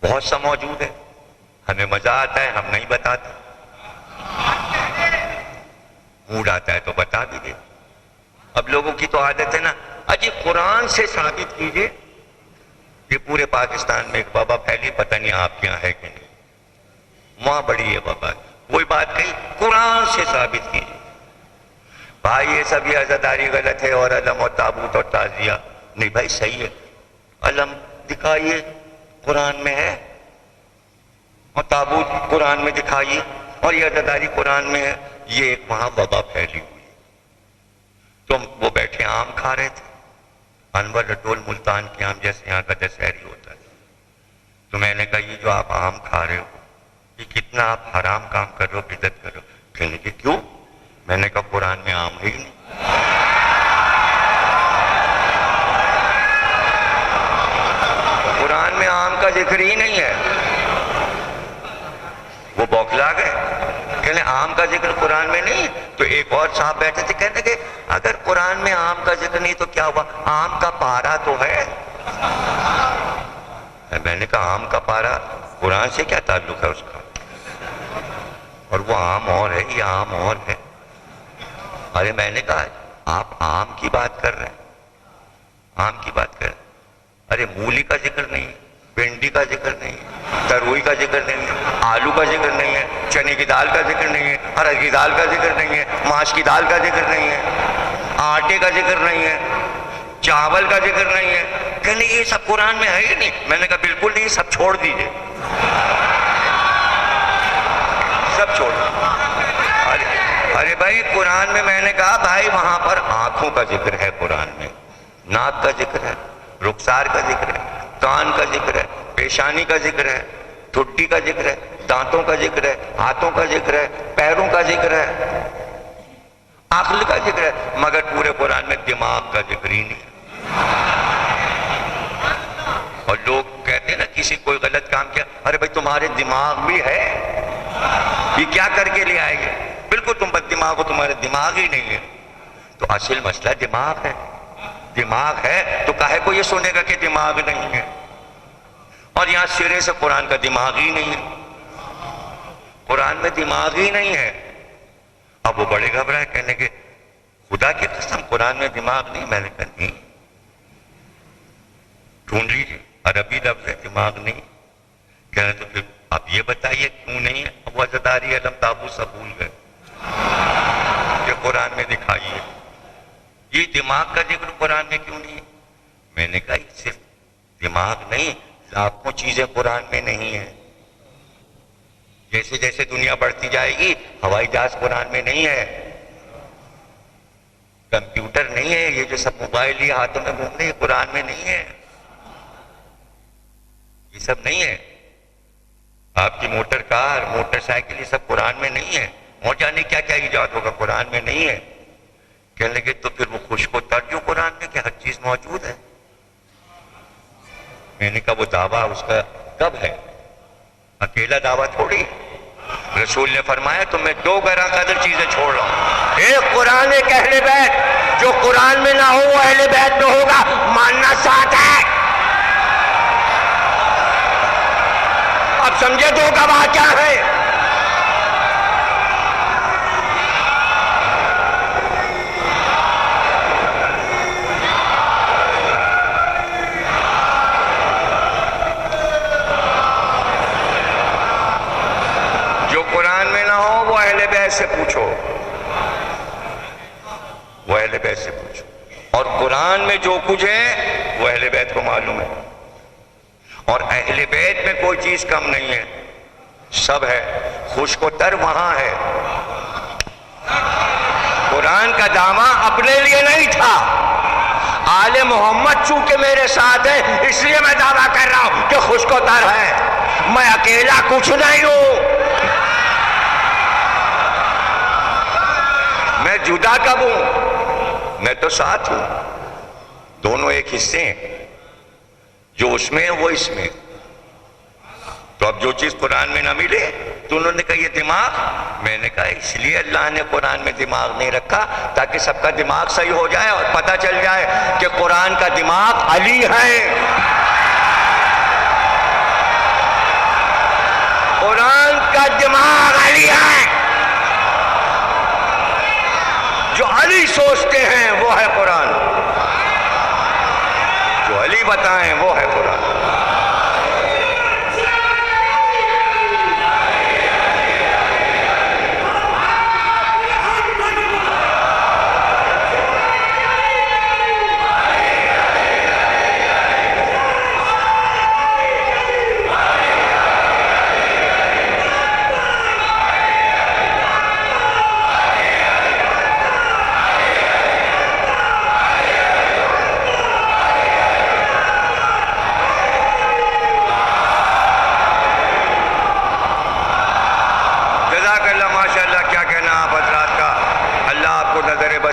بہت سا موجود ہے. ہمیں مزہ آتا ہے, ہم نہیں بتاتے. موڈ آتا ہے تو بتا بھی دے. اب لوگوں کی تو عادت ہے نا, اجی قرآن سے ثابت کیجئے. یہ پورے پاکستان میں ایک بابا پھیلی, پتہ نہیں آپ کے یہاں ہے کہ نہیں, وہاں بڑی ہے بابا, کوئی بات کہی قرآن سے ثابت کیجئے. بھائی یہ سب یہ عزاداری غلط ہے اور علم اور تابوت اور تعزیہ نہیں. بھائی صحیح ہے, علم دکھائیے قرآن میں ہے, اور تابوت قرآن میں دکھائیے, اور یہ عزاداری قرآن میں ہے. یہ ایک وہاں وبا پھیلی ہوئی. تو وہ بیٹھے آم کھا رہے تھے, انور رٹول ملتان کے آم جیسے یہاں کا دسہری ہوتا ہے. تو میں نے کہا یہ جو آپ آم کھا رہے ہو یہ کتنا آپ حرام کام کر رہے ہو, بدعت کر رہے ہو. کہنے کہ کیوں؟ میں نے کہا قرآن میں آم ہے ہی نہیں. قرآن میں آم کا ذکر ہی نہیں ہے. وہ بوکھلا گئے, کہنے آم کا ذکر قرآن میں نہیں. تو ایک اور صاحب بیٹھے تھے, کہنے کہ اگر قرآن میں آم کا ذکر نہیں تو کیا ہوا, آم کا پارا تو ہے. میں نے کہا آم کا پارا قرآن سے کیا تعلق ہے اس کا, اور وہ آم اور ہے, یہ آم اور ہے. ارے میں نے کہا آپ آم کی بات کر رہے ہیں, آم کی بات کر رہے ہیں. ارے مولی کا ذکر نہیں ہے, بھنڈی کا ذکر نہیں ہے, تروئی کا ذکر نہیں ہے, آلو کا ذکر نہیں ہے, چنے کی دال کا ذکر نہیں ہے, ارہر کی دال کا ذکر نہیں ہے, ماش کی دال کا ذکر نہیں ہے, آٹے کا ذکر نہیں ہے, چاول کا ذکر نہیں ہے. کہنے یہ سب قرآن میں ہے ہی نہیں. میں نے کہا بالکل نہیں, سب چھوڑ دیجئے, سب چھوڑ دیجئے. ارے بھائی قرآن میں نے کہا بھائی وہاں پر آنکھوں کا ذکر ہے, قرآن میں ناک کا ذکر ہے, رخسار کا ذکر ہے, کان کا ذکر ہے, پیشانی کا ذکر ہے, ٹھڈی کا ذکر ہے, دانتوں کا ذکر ہے, ہاتھوں کا ذکر ہے, پیروں کا ذکر ہے, عقل کا ذکر ہے. مگر پورے قرآن میں دماغ کا ذکر ہی نہیں ہے. اور لوگ کہتے ہیں نا کسی کوئی غلط کام کیا, ارے بھائی تمہارے دماغ بھی ہے, یہ کیا کر کے لے آئے گے. بالکل تم بد دماغ ہو, تمہارے دماغ ہی نہیں ہے. تو اصل مسئلہ دماغ ہے. دماغ ہے تو کاہے کو یہ سنے گا کہ دماغ نہیں ہے. اور یہاں سرے سے قرآن کا دماغ ہی نہیں ہے, قرآن میں دماغ ہی نہیں ہے. اب وہ بڑے گھبرائے, کہنے کہ خدا کی قسم قرآن میں دماغ نہیں. میں نے کہا نہیں, ڈھونڈ لیجیے, عربی لفظ ہے دماغ نہیں. کہنے تو پھر آپ یہ بتائیے کیوں نہیں ہے. اب عزاداری علم تابوت سب بھول گئے. قرآن میں دکھائیے، یہ دماغ کا ذکر قرآن میں کیوں نہیں ہے؟ میں نے کہا صرف دماغ نہیں، لاکھوں چیزیں قرآن میں نہیں ہیں۔ جیسے جیسے دنیا بڑھتی جائے گی، ہوائی جہاز قرآن میں نہیں ہے، کمپیوٹر نہیں ہے، یہ جو سب موبائل یہ ہاتھوں میں گھوم رہے ہیں قرآن میں نہیں ہے، یہ سب نہیں ہے۔ آپ کی موٹر کار، موٹر سائیکل، یہ سب قرآن میں نہیں ہے، اور جانے کیا کیا ایجاد ہوگا قرآن میں نہیں ہے۔ کہنے لگے تو پھر وہ خشک و تر جو قرآن میں کہ ہر چیز موجود ہے۔ میں نے کہا وہ دعویٰ اس کا کب ہے؟ اکیلا دعویٰ تھوڑی، رسول نے فرمایا تو میں 2 گرہ قدر چیزیں چھوڑ رہا ہوں، ایک قرآن، ایک اہل بیت، جو قرآن میں نہ ہو وہ اہل بیت میں ہوگا، ماننا ساتھ ہے۔ اب سمجھے 2 گواہ کیا ہے؟ قرآن میں نہ ہو وہ اہل بیت سے پوچھو، وہ اہل بیت سے پوچھو، اور قرآن میں جو کچھ ہے وہ اہل بیت کو معلوم ہے، اور اہل بیت میں کوئی چیز کم نہیں ہے، سب ہے، خشک و تر وہاں ہے۔ قرآن کا دعویٰ اپنے لیے نہیں تھا، آل محمد چونکہ میرے ساتھ ہے اس لیے میں دعویٰ کر رہا ہوں کہ خشک و تر ہے، میں اکیلا کچھ نہیں ہوں، میں جدا کب ہوں؟ میں تو ساتھ ہوں، دونوں ایک حصے ہیں، جو اس میں ہے وہ اس میں۔ تو اب جو چیز قرآن میں نہ ملے تو انہوں نے کہا یہ دماغ، میں نے کہا اس لیے اللہ نے قرآن میں دماغ نہیں رکھا تاکہ سب کا دماغ صحیح ہو جائے اور پتہ چل جائے کہ قرآن کا دماغ علی ہے، قرآن کا دماغ علی ہے، جو علی سوچتے ہیں وہ ہے قرآن، جو علی بتائیں وہ ہے قرآن۔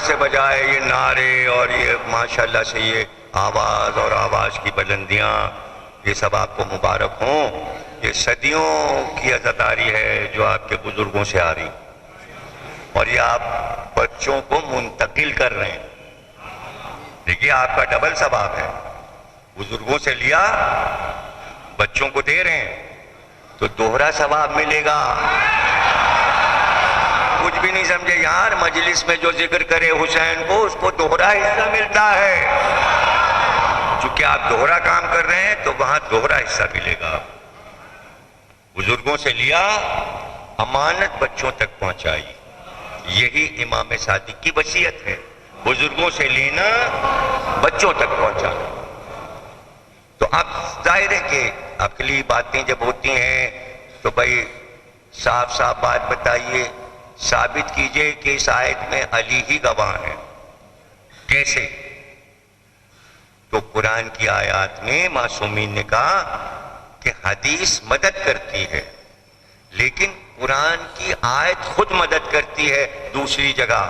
سے بجائے یہ نعرے اور یہ ماشاءاللہ سے یہ آواز اور آواز کی بلندیاں، یہ سب آپ کو مبارک ہوں، یہ صدیوں کی عزاداری ہے جو آپ کے بزرگوں سے آ رہی، اور یہ آپ بچوں کو منتقل کر رہے ہیں۔ دیکھیے آپ کا ڈبل ثواب ہے، بزرگوں سے لیا بچوں کو دے رہے ہیں تو دوہرا ثواب ملے گا۔ کچھ بھی نہیں سمجھے یار، مجلس میں جو ذکر کرے حسین کو اس کو دوہرا حصہ ملتا ہے، چونکہ آپ دوہرا کام کر رہے ہیں تو وہاں دوہرا حصہ ملے گا۔ بزرگوں سے لیا، امانت بچوں تک پہنچائی، یہی امام صادق کی وصیت ہے، بزرگوں سے لینا بچوں تک پہنچانا۔ تو اب ظاہر ہے کہ عقلی باتیں جب ہوتی ہیں تو بھائی صاف صاف بات بتائیے، ثابت کیجئے کہ اس آیت میں علی ہی گواہ ہیں۔ کیسے؟ تو قرآن کی آیات میں معصومین نے کہا کہ حدیث مدد کرتی ہے، لیکن قرآن کی آیت خود مدد کرتی ہے دوسری جگہ،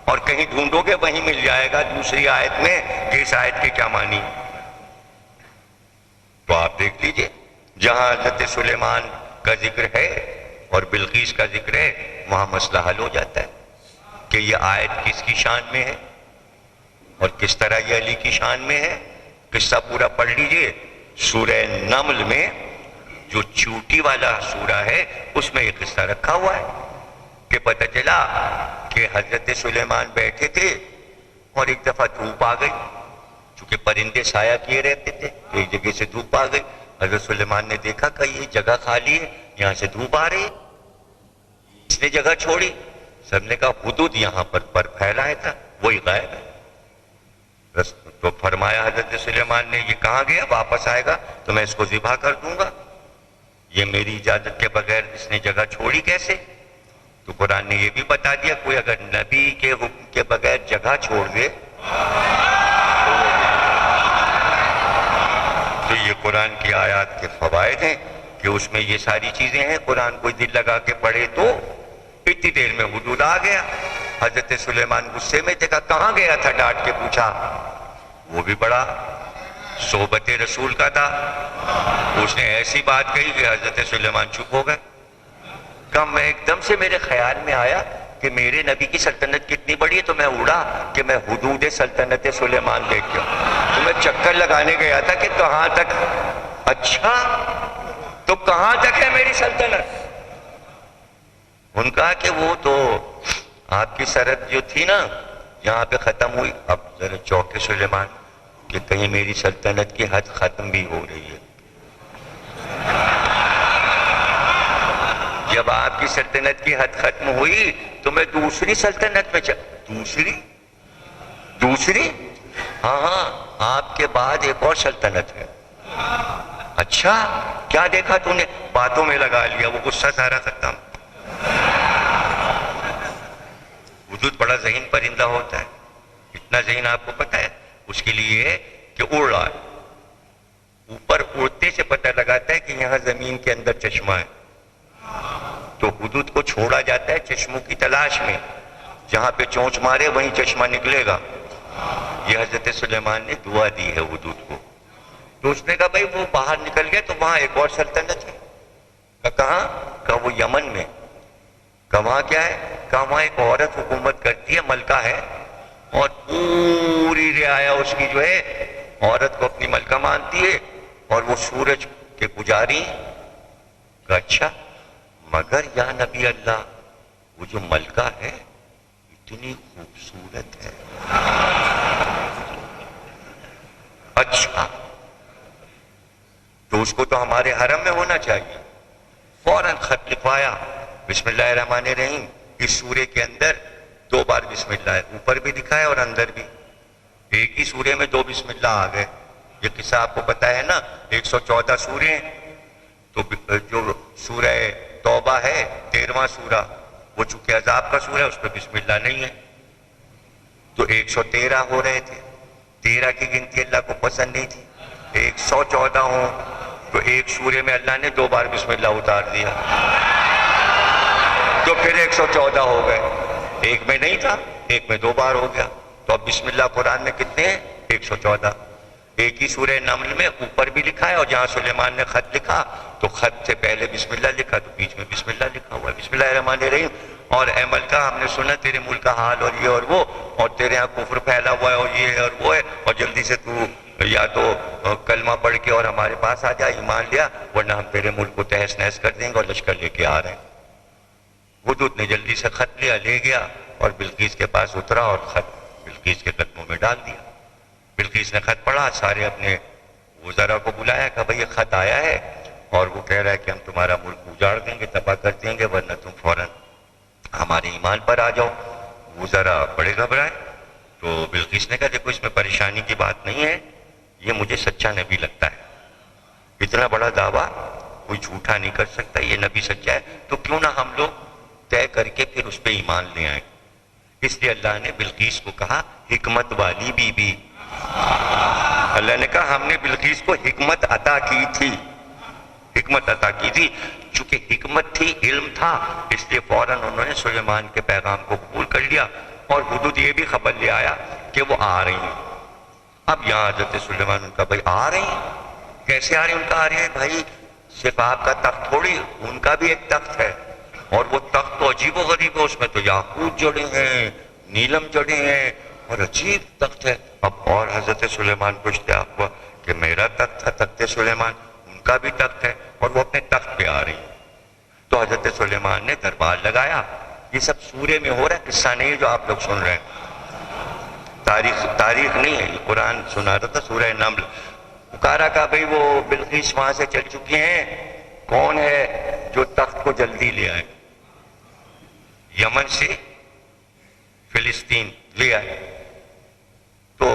اور کہیں ڈھونڈو گے وہیں مل جائے گا دوسری آیت میں کہ اس آیت کے کیا معنی۔ تو آپ دیکھ لیجئے، جہاں حضرت سلیمان کا ذکر ہے اور بلقیس کا ذکر ہے وہاں مسئلہ حل ہو جاتا ہے کہ یہ آیت کس کی شان میں ہے اور کس طرح یہ علی کی شان میں ہے۔ قصہ پورا پڑھ لیجئے، سورہ نمل میں جو چوٹی والا سورہ ہے اس میں یہ قصہ رکھا ہوا ہے کہ پتہ چلا کہ حضرت سلیمان بیٹھے تھے اور ایک دفعہ دھوپ آ گئی، چونکہ پرندے سایہ کیے رہتے تھے تو ایک جگہ سے دھوپ آ گئی۔ حضرت سلیمان نے دیکھا کہ یہ جگہ خالی ہے، یہاں سے دھوپ آ رہی ہے، اس نے جگہ چھوڑی، سب نے کہا حدود یہاں پر پھیلایا تھا وہی غائب ہے. تو فرمایا حضرت سلیمان نے یہ کہاں گیا؟ واپس آئے گا تو میں اس کو ذبح کر دوں گا. یہ میری اجازت کے بغیر اس نے جگہ چھوڑی کیسے؟ تو قرآن نے یہ بھی بتا دیا کوئی اگر نبی کے حکم کے بغیر جگہ چھوڑ دے تو یہ قرآن کی آیات کے فوائد ہیں کہ اس میں یہ ساری چیزیں ہیں. قرآن کوئی دل لگا کے پڑھے تو اتنی دیر میں حدود آ گیا. حضرت سلیمان غصے میں تھے، کہا کہاں گیا تھا؟ ڈانٹ کے پوچھا. وہ بھی بڑا صحبت رسول کا تھا، اس نے ایسی بات کہی کہ حضرت سلیمان چپ ہو گئے. کہا میں ایک دم سے میرے خیال میں آیا کہ میرے نبی کی سلطنت کتنی بڑی ہے تو میں اڑا کہ میں حدود سلطنت سلیمان دیکھ کے تو میں چکر لگانے گیا تھا کہ کہاں تک. اچھا تو کہاں تک ہے میری سلطنت؟ ان کہا کہ وہ تو آپ کی سرحد جو تھی نا یہاں پہ ختم ہوئی. اب ذرا چوکے سلیمان کہ کہیں میری سلطنت کی حد ختم بھی ہو رہی ہے. جب آپ کی سلطنت کی حد ختم ہوئی تو میں دوسری سلطنت میں دوسری ہاں آپ کے بعد ایک اور سلطنت ہے. اچھا کیا دیکھا تو نے؟ باتوں میں لگا لیا، وہ غصہ سارا ختم. حدود بڑا ذہین پرندہ ہوتا ہے. اتنا ذہین آپ کو پتہ ہے اس کے لیے کہ اڑ رہا ہے، اوپر اڑتے سے پتہ لگاتا ہے کہ یہاں زمین کے اندر چشمہ ہے. تو حدود کو چھوڑا جاتا ہے چشموں کی تلاش میں، جہاں پہ چونچ مارے وہیں چشمہ نکلے گا. یہ حضرت سلیمان نے دعا دی ہے حدود کو. تو اس نے کہا بھائی وہ باہر نکل گئے تو وہاں ایک اور سلطنت ہے. کہاں؟ کہا وہ یمن میں. کہا وہاں کیا ہے؟ کہا وہاں ایک عورت حکومت کرتی ہے، ملکہ ہے، اور پوری رعایا اس کی جو ہے عورت کو اپنی ملکہ مانتی ہے اور وہ سورج کے پجاری. کہا اچھا مگر یا نبی اللہ وہ جو ملکہ ہے اتنی خوبصورت ہے. اچھا تو اس کو تو ہمارے حرم میں ہونا چاہیے. فوراً خط لکھوایا. بسم اللہ الرحمن الرحیم. اس سورے کے اندر 2 بار بسم اللہ ہے، اوپر بھی لکھا ہے اور اندر بھی. ایک ہی سورے میں 2 بسم اللہ آ گئے. یہ قصہ آپ کو پتا ہے نا. 114 سورے ہیں تو جو سورہ توبہ ہے 13واں سورہ، وہ چونکہ عذاب کا سورہ ہے اس پہ بسم اللہ نہیں ہے، تو 113 ہو رہے تھے. 13 کی گنتی اللہ کو پسند نہیں تھی. 114 ہوں تو ایک سورے میں اللہ نے 2 بار بسم اللہ اتار دیا تو پھر 114 ہو گئے. ایک میں نہیں تھا، ایک میں 2 بار ہو گیا. تو اب بسم اللہ قرآن میں کتنے ہیں؟ 114. ایک ہی سورہ نمل میں اوپر بھی لکھا ہے اور جہاں سلیمان نے خط لکھا تو خط سے پہلے بسم اللہ لکھا تو بیچ میں بسم اللہ لکھا ہوا ہے. بسم اللہ الرحمن الرحیم. اور اے ملکہ ہم نے سنا تیرے ملک کا حال اور یہ اور وہ، اور تیرے یہاں کفر پھیلا ہوا ہے اور یہ ہے اور وہ ہے، اور جلدی سے تو یا تو کلمہ پڑھ کے اور ہمارے پاس آ جا، ایمان لیا، ورنہ ہم تیرے ملک کو تہس نہس کر دیں گے اور لشکر لے کے آ رہے ہیں. حدود نے جلدی سے خط لیا، لے گیا اور بلقیس کے پاس اترا اور خط بلقیس کے قدموں میں ڈال دیا. بلقیس نے خط پڑھا، سارے اپنے وزراء کو بلایا کہ بھئی یہ خط آیا ہے اور وہ کہہ رہا ہے کہ ہم تمہارا ملک اجاڑ دیں گے، تباہ کر دیں گے، ورنہ تم فوراً ہمارے ایمان پر آ جاؤ. وزراء بڑے گھبرائے. تو بلقیس نے کہا دیکھو اس میں پریشانی کی بات نہیں ہے، یہ مجھے سچا نبی لگتا ہے. اتنا بڑا دعویٰ کوئی جھوٹا نہیں کر سکتا، یہ نبی سچا ہے، تو کیوں نہ ہم لوگ طے کر کے پھر اس پہ ایمان لے آئیں. اس لیے اللہ نے بلقیس کو کہا حکمت والی بی بی. اللہ نے کہا ہم نے بلقیس کو حکمت عطا کی تھی، حکمت عطا کی تھی. چونکہ حکمت تھی، علم تھا، اس لیے فوراً انہوں نے سلیمان کے پیغام کو قبول کر لیا. اور حدود یہ بھی خبر لے آیا کہ وہ آ رہی ہیں. اب یہاں حضرت سلیمان ان کا بھائی آ رہی ہیں، کیسے آ رہی ہیں؟ ان کا آ رہے ہیں بھائی صرف آپ کا تخت تھوڑی، ان کا بھی ایک تخت ہے، اور وہ تخت تو عجیب و غریب ہے، اس میں تو یاقوت جڑے ہیں، نیلم جڑے ہیں، اور عجیب تخت ہے. اب اور حضرت سلیمان پوچھتے آپ کو کہ میرا تخت تھا تخت سلیمان، ان کا بھی تخت ہے، اور وہ اپنے تخت پہ آ رہی ہے. تو حضرت سلیمان نے دربار لگایا. یہ سب سورے میں ہو رہا ہے، قصہ نہیں ہے جو آپ لوگ سن رہے ہیں، تاریخ نہیں ہے. یہ قرآن سنا رہا تھا سورہ نمل. پکارا کا بھئی وہ بلقیس وہاں سے چل چکی ہیں، کون ہے جو تخت کو جلدی لے آئے؟ یمن سے فلسطین لے آئے۔ تو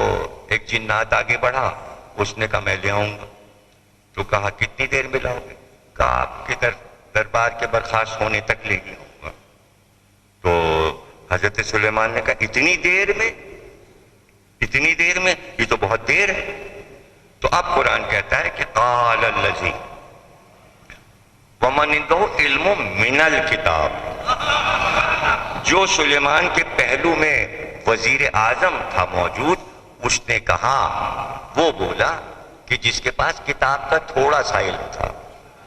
ایک جنات آگے بڑھا، اس نے کہا میں لے آؤں گا۔ تو کہا کتنی دیر میں لاؤ گے؟ کہا آپ کے دربار کے برخاست ہونے تک لے کے آؤں گا۔ تو حضرت سلیمان نے کہا اتنی دیر میں، اتنی دیر میں، یہ تو بہت دیر ہے۔ تو اب قرآن کہتا ہے کہ قال الذی ومن عنده علم من الکتاب، جو سلیمان کے پہلو میں وزیر اعظم تھا موجود، اس نے کہا، وہ بولا کہ جس کے پاس کتاب کا تھوڑا سا علم تھا،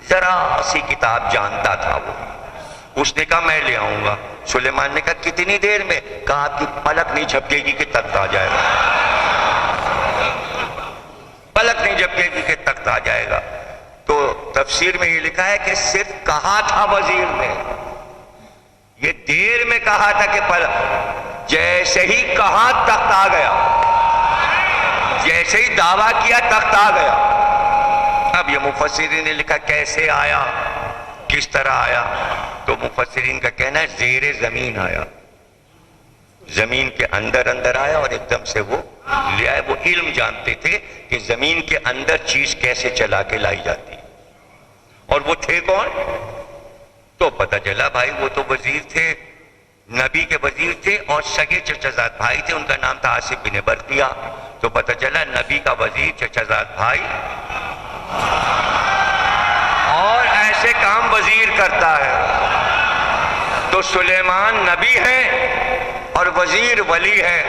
ذرا سی کتاب جانتا تھا، وہ اس نے کہا میں لے آؤں گا۔ سلیمان نے کہا کتنی دیر میں؟ کہا آپ کی پلک نہیں جھپکے گی کہ تخت آ جائے گا، پلک نہیں جھپکے گی کہ تخت آ جائے گا۔ تو تفسیر میں یہ لکھا ہے کہ صرف کہا تھا وزیر نے، یہ دیر میں کہا تھا کہ پلک، جیسے ہی کہا تخت آ گیا، جیسے ہی دعویٰ کیا تخت آ گیا۔ اب یہ مفسرین نے لکھا کیسے آیا، کس طرح آیا؟ تو مفسرین کا کہنا ہے زیر زمین آیا، زمین کے اندر اندر آیا اور ایک دم سے وہ لے آئے۔ وہ علم جانتے تھے کہ زمین کے اندر چیز کیسے چلا کے لائی جاتی ہے۔ اور وہ تھے کون؟ تو پتہ چلا بھائی وہ تو وزیر تھے، نبی کے وزیر تھے، اور سگے چچا زاد بھائی تھے، ان کا نام تھا آصف بن برقیہ۔ تو پتہ چلا نبی کا وزیر چچا زاد بھائی، اور ایسے کام وزیر کرتا ہے۔ تو سلیمان نبی ہے اور وزیر ولی ہے،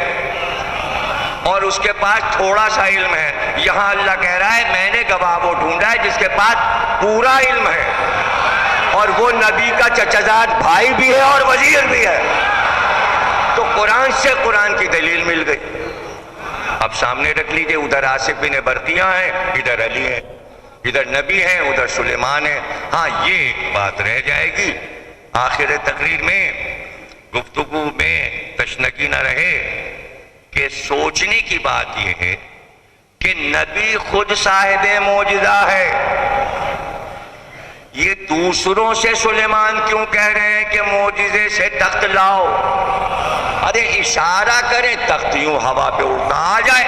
اور اس کے پاس تھوڑا سا علم ہے۔ یہاں اللہ کہہ رہا ہے میں نے گواہ وہ ڈھونڈا ہے جس کے پاس پورا علم ہے، اور وہ نبی کا چچازاد بھائی بھی ہے اور وزیر بھی ہے۔ تو قرآن سے قرآن کی دلیل مل گئی۔ اب سامنے رکھ لیجئے، ادھر آصف بن برقیہ ہیں، ادھر علی ہیں، ادھر نبی ہیں، ادھر سلیمان ہیں۔ ہاں یہ ایک بات رہ جائے گی آخر تقریر میں، گفتگو میں تشنگی نہ رہے، کہ سوچنے کی بات یہ ہے کہ نبی خود صاحب معجزہ ہے، یہ دوسروں سے سلیمان کیوں کہہ رہے ہیں کہ معجزے سے تخت لاؤ؟ ارے اشارہ کریں تخت یوں ہوا پہ اڑتا آ جائے۔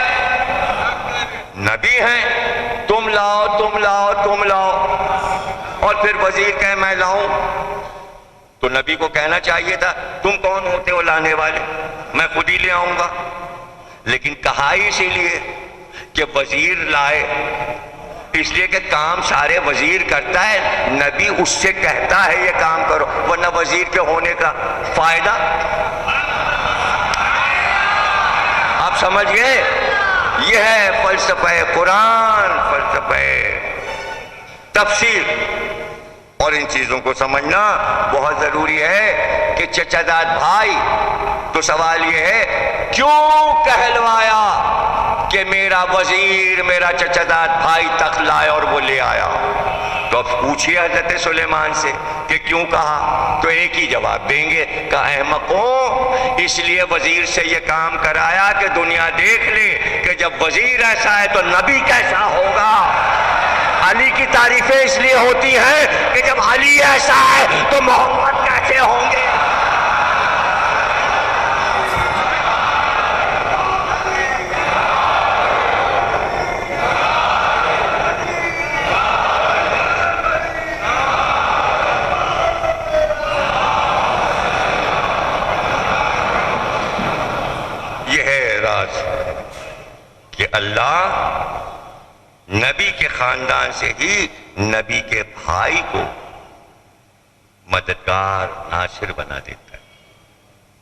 نبی ہیں، تم لاؤ تم لاؤ تم لاؤ، اور پھر وزیر کہے میں لاؤں، تو نبی کو کہنا چاہیے تھا تم کون ہوتے ہو لانے والے، میں خود ہی لے آؤں گا۔ لیکن کہا ہی اسی لیے کہ وزیر لائے، اس لیے کہ کام سارے وزیر کرتا ہے، نبی اس سے کہتا ہے یہ کام کرو، ورنہ وزیر کے ہونے کا فائدہ۔ آپ سمجھ گئے؟ یہ ہے فلسفہ قرآن، فلسفہ تفسیر، اور ان چیزوں کو سمجھنا بہت ضروری ہے کہ چچا زاد بھائی۔ تو سوال یہ ہے کیوں کہلوایا کہ میرا وزیر میرا چچا زاد بھائی تخت لائے اور وہ لے آیا؟ تو اب پوچھئے حضرت سلیمان سے کہ کیوں کہا، تو ایک ہی جواب دیں گے کہ احمقوں، اس لیے وزیر سے یہ کام کرایا کہ دنیا دیکھ لے کہ جب وزیر ایسا ہے تو نبی کیسا ہوگا۔ علی کی تعریفیں اس لیے ہوتی ہیں کہ جب علی ایسا ہے تو محمد کیسے ہوں گے۔ یہ ہے راز کہ اللہ نبی کے خاندان سے ہی نبی کے بھائی کو مددگار ناصر بنا دیتا ہے،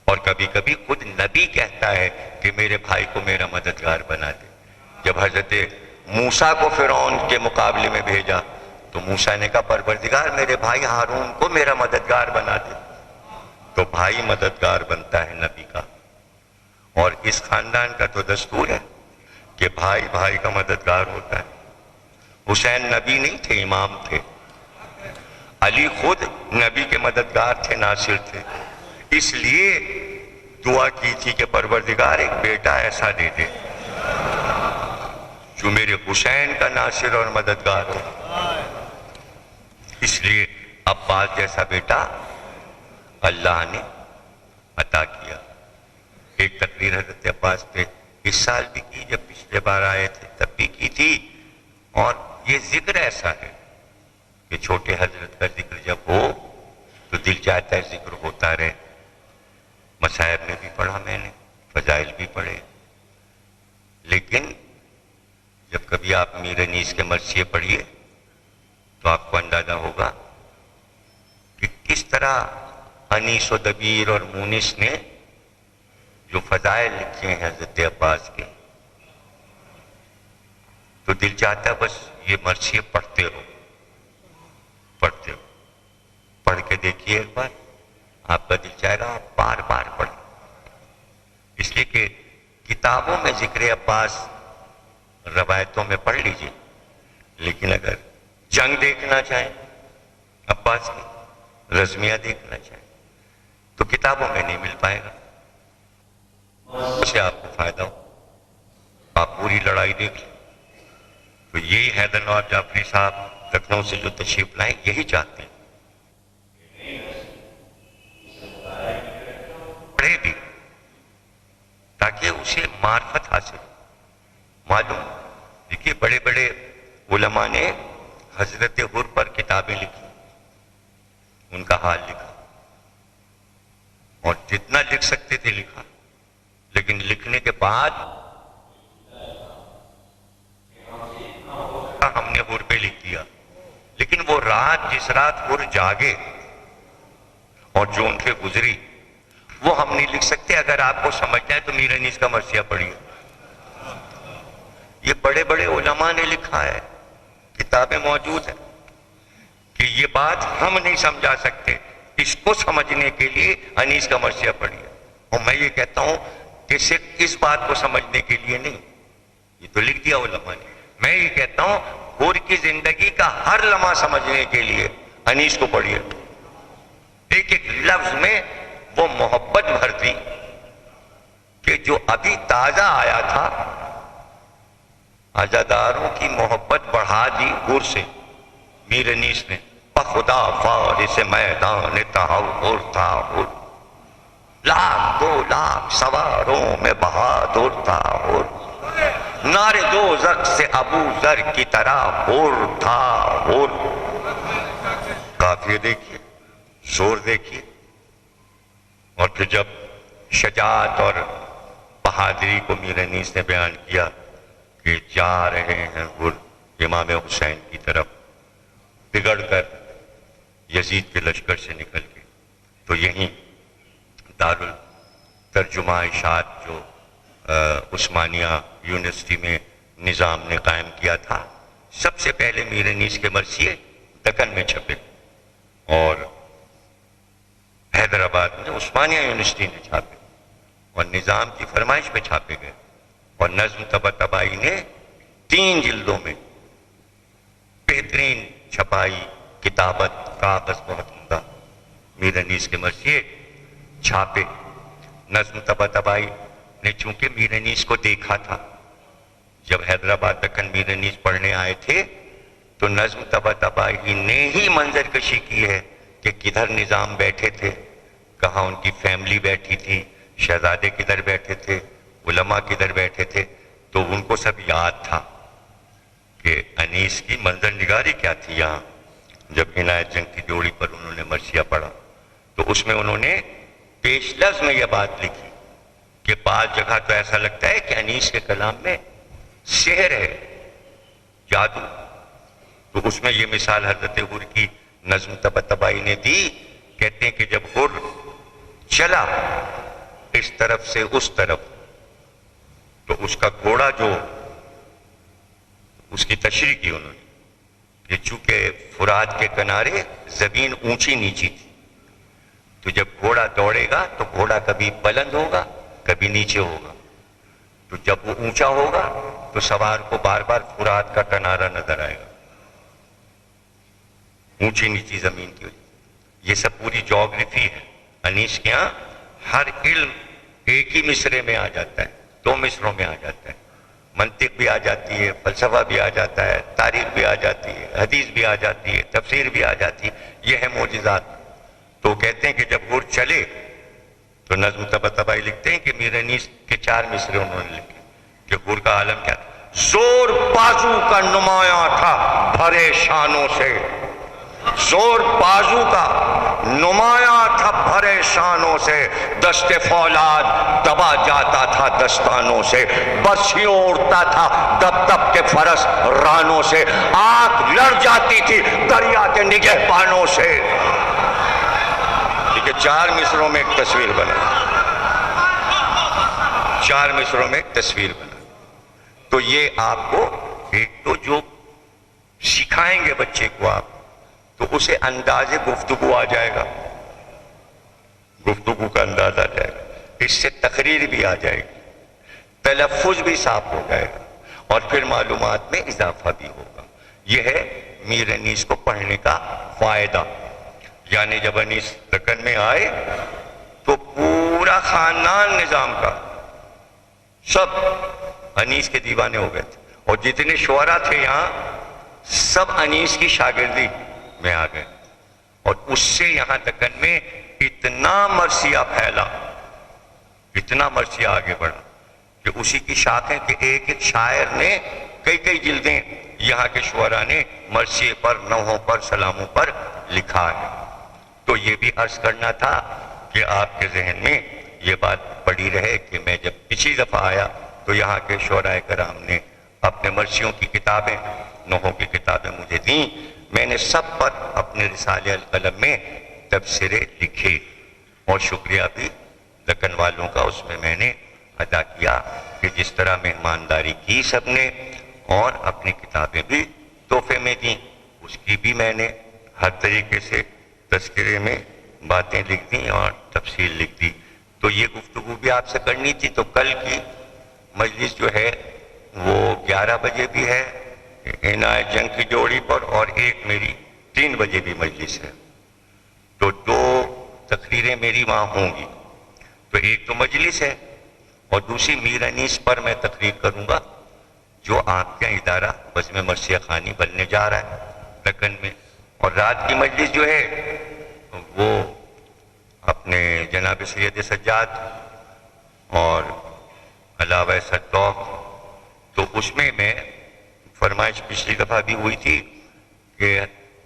اور کبھی کبھی خود نبی کہتا ہے کہ میرے بھائی کو میرا مددگار بنا دے۔ جب حضرت موسیٰ کو فرعون کے مقابلے میں بھیجا تو موسیٰ نے کہا پروردگار میرے بھائی ہارون کو میرا مددگار بنا دے۔ تو بھائی مددگار بنتا ہے نبی کا، اور اس خاندان کا تو دستور ہے کہ بھائی بھائی کا مددگار ہوتا ہے۔ حسین نبی نہیں تھے، امام تھے۔ علی خود نبی کے مددگار تھے، ناصر تھے، اس لیے دعا کی تھی کہ پروردگار ایک بیٹا ایسا دے دے جو میرے حسین کا ناصر اور مددگار ہو۔ اس لیے عباس جیسا بیٹا اللہ نے عطا کیا۔ ایک تقریر حضرت عباس پہ اس سال بھی کی، جب پچھلے بار آئے تھے تب بھی کی تھی، اور یہ ذکر ایسا ہے کہ چھوٹے حضرت کا ذکر جب ہو تو دل چاہتا ہے ذکر ہوتا رہے۔ مصائب میں بھی پڑھا میں نے، فضائل بھی پڑھے، لیکن جب کبھی آپ میر انیس کے مرثیے پڑھیے تو آپ کو اندازہ ہوگا کہ کس طرح انیس و دبیر اور مونس نے جو فضائل لکھے ہیں حضرت عباس کے، تو دل چاہتا ہے بس یہ مرثیے پڑھتے رہو، پڑھتے رہو۔ پڑھ کے دیکھیے ایک بار، آپ کا دل چاہے گا آپ بار بار پڑھیں، اس لیے کہ کتابوں میں ذکر عباس روایتوں میں پڑھ لیجئے، لیکن اگر جنگ دیکھنا چاہیں عباس کی، رزمیہ دیکھنا چاہیں تو کتابوں میں نہیں مل پائے گا، اس سے آپ کو فائدہ ہو، آپ پوری لڑائی دیکھ لیں۔ تو یہی حیدر نواب جعفری صاحب لکھنؤ سے جو تشریف لائیں یہی چاہتے ہیں، پڑھے بھی تاکہ اسے معرفت حاصل ہو، معلوم۔ دیکھیے بڑے بڑے علماء نے حضرت حر پر کتابیں لکھی، ان کا حال لکھا، اور جتنا لکھ سکتے تھے لکھا، لیکن لکھنے کے بعد ہم نے حر پہ لکھ دیا، لیکن وہ رات جس رات حر جاگے اور جو ان کے گزری وہ ہم نہیں لکھ سکتے۔ اگر آپ کو سمجھنا ہے تو میر انیس کا مرثیہ پڑھیے، یہ بڑے بڑے علماء نے لکھا ہے، کتابیں موجود ہیں، کہ یہ بات ہم نہیں سمجھا سکتے، اس کو سمجھنے کے لیے انیس کا مرثیہ پڑھیے۔ اور میں یہ کہتا ہوں کہ صرف اس بات کو سمجھنے کے لیے نہیں، یہ تو لکھ دیا علماء نے، میں یہ کہتا ہوں حر کی زندگی کا ہر لمحہ سمجھنے کے لیے انیس کو پڑھیے، ایک ایک لفظ میں وہ محبت بھر دی کہ جو ابھی تازہ آیا تھا، عزاداروں کی محبت بڑھا دی حر سے میر انیس نے۔ بخدا فارس میدان تحور تھا حر، لاکھ دو لاکھ سواروں میں بہادر تھا حر، نار دوزخ سے ابو ذر کی طرح حر تھا حر۔ قافیے دیکھیے، زور دیکھیے، اور پھر جب شجاعت اور بہادری کو میر انیس نے بیان کیا کہ جا رہے ہیں حر امام حسین کی طرف، بگڑ کر یزید کے لشکر سے نکل کے، تو یہیں دارالترجمہ اشاعت جو عثمانیہ یونیورسٹی میں نظام نے قائم کیا تھا، سب سے پہلے میر انیس کے مرثیے دکن میں چھپے، اور حیدرآباد میں عثمانیہ یونیورسٹی نے چھاپے، اور نظام کی فرمائش پہ چھاپے گئے، اور نظم طباطبائی نے 3 جلدوں میں بہترین چھپائی، کتابت، کاغذ بہت عمدہ، میر انیس کے مرثیے چھاپے۔ نظم طباطبائی نے چونکہ میر انیس کو دیکھا تھا، جب حیدرآباد دکن میر انیس پڑھنے آئے تھے تو نظم طباطبائی نے ہی منظر کشی کی ہے کہ کدھر نظام بیٹھے تھے، کہاں ان کی فیملی بیٹھی تھی، شہزادے کدھر بیٹھے تھے، علماء کدھر بیٹھے تھے، تو ان کو سب یاد تھا کہ انیس کی منظر نگاری کیا تھی۔ یہاں جب عنایت جنگ کی جوڑی پر انہوں نے مرثیہ پڑھا تو اس میں انہوں نے پیش لفظ میں یہ بات لکھی کہ بعض جگہ تو ایسا لگتا ہے کہ انیس کے کلام میں سحر ہے، جادو۔ تو اس میں یہ مثال حضرت حر کی نظم طباطبائی نے دی، کہتے ہیں کہ جب حر چلا اس طرف سے اس طرف تو اس کا گھوڑا جو، اس کی تشریح کی انہوں نے کہ چونکہ فرات کے کنارے زمین اونچی نیچی تھی، تو جب گھوڑا دوڑے گا تو گھوڑا کبھی بلند ہوگا کبھی نیچے ہوگا، تو جب وہ اونچا ہوگا تو سوار کو بار بار فرات کا کنارہ نظر آئے گا، اونچی نیچی زمین کی وجہ۔ یہ سب پوری جیوگرافی ہے۔ انیس کے ہاں ہر علم ایک ہی مصرے میں آ جاتا ہے، 2 مصروں میں آ جاتا ہے، منطق بھی آ جاتی ہے، فلسفہ بھی آ جاتا ہے، تاریخ بھی آ جاتی ہے، حدیث بھی آ جاتی ہے، تفسیر بھی آ جاتی ہے، یہ ہے معجزات۔ تو کہتے ہیں کہ جب حر چلے تو نظم طباطبائی لکھتے ہیں کہ میر انیس کے 4 مصرے انہوں نے لکھے کہ حور کا عالم کیا تھا. زور بازو کا نمایاں تھا بھرے شانوں سے، زور بازو کا نمایاں تھا بھرے شانوں سے، دست فولاد دبا جاتا تھا دستانوں سے، برسیوں اڑتا تھا دب دب کے فرس رانوں سے، آنکھ لڑ جاتی تھی دریا کے نگہبانوں سے. کہ 4 مصروں میں ایک تصویر بنا، 4 مصروں میں ایک تصویر بنا. تو یہ آپ کو ایک تو جو سکھائیں گے بچے کو آپ، تو اسے انداز گفتگو آ جائے گا، گفتگو کا انداز آ جائے گا، اس سے تقریر بھی آ جائے گی، تلفظ بھی صاف ہو جائے گا، اور پھر معلومات میں اضافہ بھی ہوگا. یہ ہے میر انیس کو پڑھنے کا فائدہ. یعنی جب انیس دکن میں آئے تو پورا خاندان نظام کا سب انیس کے دیوانے ہو گئے تھے، اور جتنے شعراء تھے یہاں سب انیس کی شاگردی میں آ گئے. اور اس سے یہاں دکن میں اتنا مرثیہ پھیلا، اتنا مرثیہ آگے بڑھا کہ اسی کی شاخیں کہ ایک ایک شاعر نے کئی جلدیں یہاں کے شعراء نے مرثیے پر، نوحوں پر، سلاموں پر لکھا ہے. تو یہ بھی عرض کرنا تھا کہ آپ کے ذہن میں یہ بات پڑی رہے کہ میں جب پچھلی دفعہ آیا تو یہاں کے شعراء کرام نے اپنے مرثیوں کی کتابیں، نوحوں کی کتابیں مجھے دیں. میں نے سب پر اپنے رسالے القلم میں تبصرے لکھے، اور شکریہ بھی دکن والوں کا اس میں نے ادا کیا کہ جس طرح مہمانداری کی سب نے اور اپنی کتابیں بھی تحفے میں دیں، اس کی بھی میں نے ہر طریقے سے تذکرے میں باتیں لکھ دیں اور تفصیل لکھ دی. تو یہ گفتگو بھی آپ سے کرنی تھی. تو کل کی مجلس جو ہے وہ 11 بجے بھی ہے عنایت جنگ کی جوڑی پر، اور ایک میری 3 بجے بھی مجلس ہے. تو 2 تقریریں میری وہاں ہوں گی. تو ایک تو مجلس ہے اور دوسری میر انیس پر میں تقریر کروں گا جو آپ کا ادارہ بزم مرثیہ خوانی بننے جا رہا ہے دکن میں. اور رات کی مجلس جو ہے وہ اپنے جناب سید سجاد اور علاوہ توق. تو اس میں فرمائش پچھلی دفعہ بھی ہوئی تھی کہ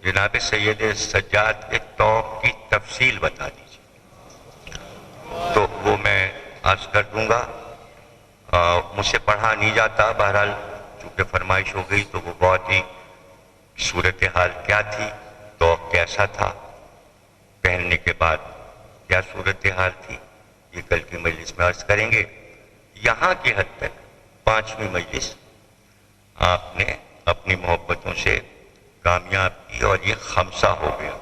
جناب سید سجاد کے توق کی تفصیل بتا دیجیے، تو وہ میں عرض کر دوں گا. مجھ سے پڑھا نہیں جاتا، بہرحال چونکہ فرمائش ہو گئی تو وہ بہت ہی صورتحال کیا تھی، توق کیسا تھا، پہننے کے بعد کیا صورتحال تھی، یہ کل کی مجلس میں عرض کریں گے. یہاں کی حد تک 5ویں مجلس آپ نے اپنی محبتوں سے کامیاب کی اور یہ خمسہ ہو گیا.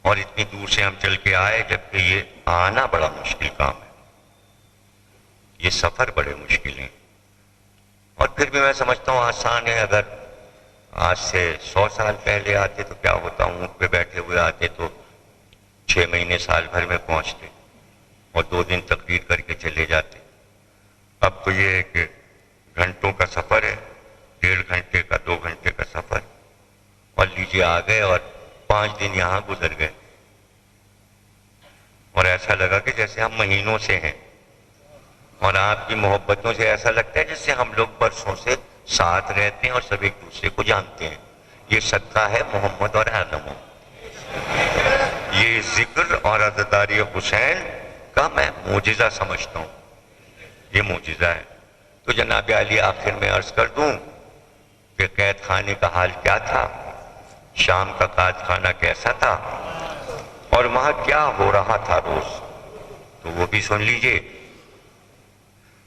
اور اتنی دور سے ہم چل کے آئے، جبکہ یہ آنا بڑا مشکل کام ہے، یہ سفر بڑے مشکل ہیں. اور پھر بھی میں سمجھتا ہوں آسان ہے. اگر آج سے 100 سال پہلے آتے تو کیا ہوتا، اونٹ پہ بیٹھے ہوئے آتے تو 6 مہینے سال بھر میں پہنچتے اور 2 دن تقریر کر کے چلے جاتے. اب تو یہ ہے کہ گھنٹوں کا سفر ہے، 1.5 گھنٹے کا، 2 گھنٹے کا سفر، اور لیجیے آ گئے اور 5 دن یہاں گزر گئے، اور ایسا لگا کہ جیسے ہم مہینوں سے ہیں، اور آپ کی محبتوں سے ایسا لگتا ہے جیسے ہم لوگ برسوں سے ساتھ رہتے ہیں اور سب ایک دوسرے کو جانتے ہیں. یہ صدقہ ہے محمد اور آدم، یہ ذکر اور عزاداری حسین کا میں معجزہ سمجھتا ہوں، یہ معجزہ ہے. تو جناب عالی آخر میں عرض کر دوں کہ قید خانے کا حال کیا تھا، شام کا قید خانہ کیسا تھا، اور وہاں کیا ہو رہا تھا روز، تو وہ بھی سن لیجئے.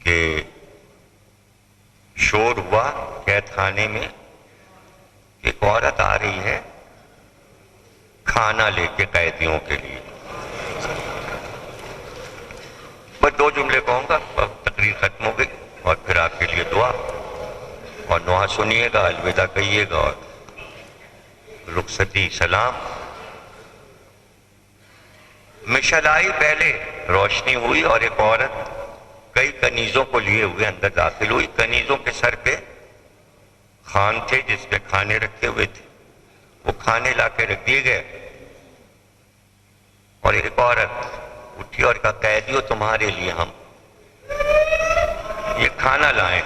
کہ شور ہوا قید خانے میں، ایک عورت آ رہی ہے کھانا لے کے قیدیوں کے لیے. بس 2 جملے کہوں گا، تقریر ختم ہو گئی، اور پھر آپ کے لیے دعا، اور دعا سنیے گا، الوداع کہیے گا، اور رخصتی سلام. مشعل آئی، پہلے روشنی ہوئی، اور ایک عورت کئی کنیزوں کو لیے ہوئے اندر داخل ہوئی. کنیزوں کے سر پہ خوان تھے جس پہ کھانے رکھے ہوئے تھے، وہ کھانے لا کے رکھ دیے گئے. اور ایک عورت اٹھی اور کہا قیدیوں تمہارے لیے ہم یہ کھانا لائیں،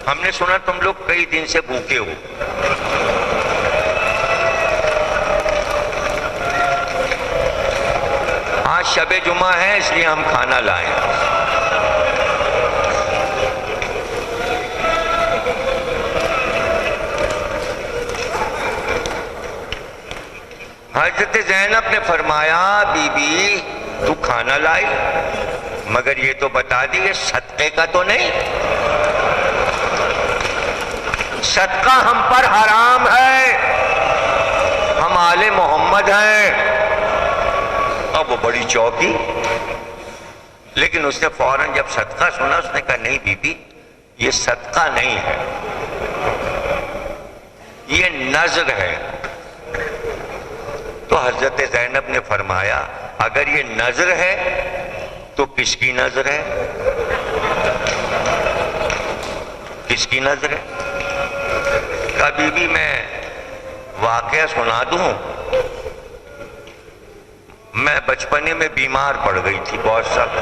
ہم نے سنا تم لوگ کئی دن سے بھوکے ہو، آج شب جمعہ ہے اس لیے ہم کھانا لائیں۔ حضرت زینب نے فرمایا بی بی تو کھانا لائی، مگر یہ تو بتا دی یہ صدقے کا تو نہیں، صدقہ ہم پر حرام ہے، ہم آل محمد ہیں۔ اب وہ بڑی چوکی، لیکن اس نے فوراً جب صدقہ سنا اس نے کہا نہیں بی بی یہ صدقہ نہیں ہے، یہ نذر ہے۔ تو حضرت زینب نے فرمایا اگر یہ نذر ہے تو کس کی نذر ہے؟ کس کی نذر ہے؟ کبھی بھی میں واقعہ سنا دوں، میں بچپنے میں بیمار پڑ گئی تھی بہت سخت،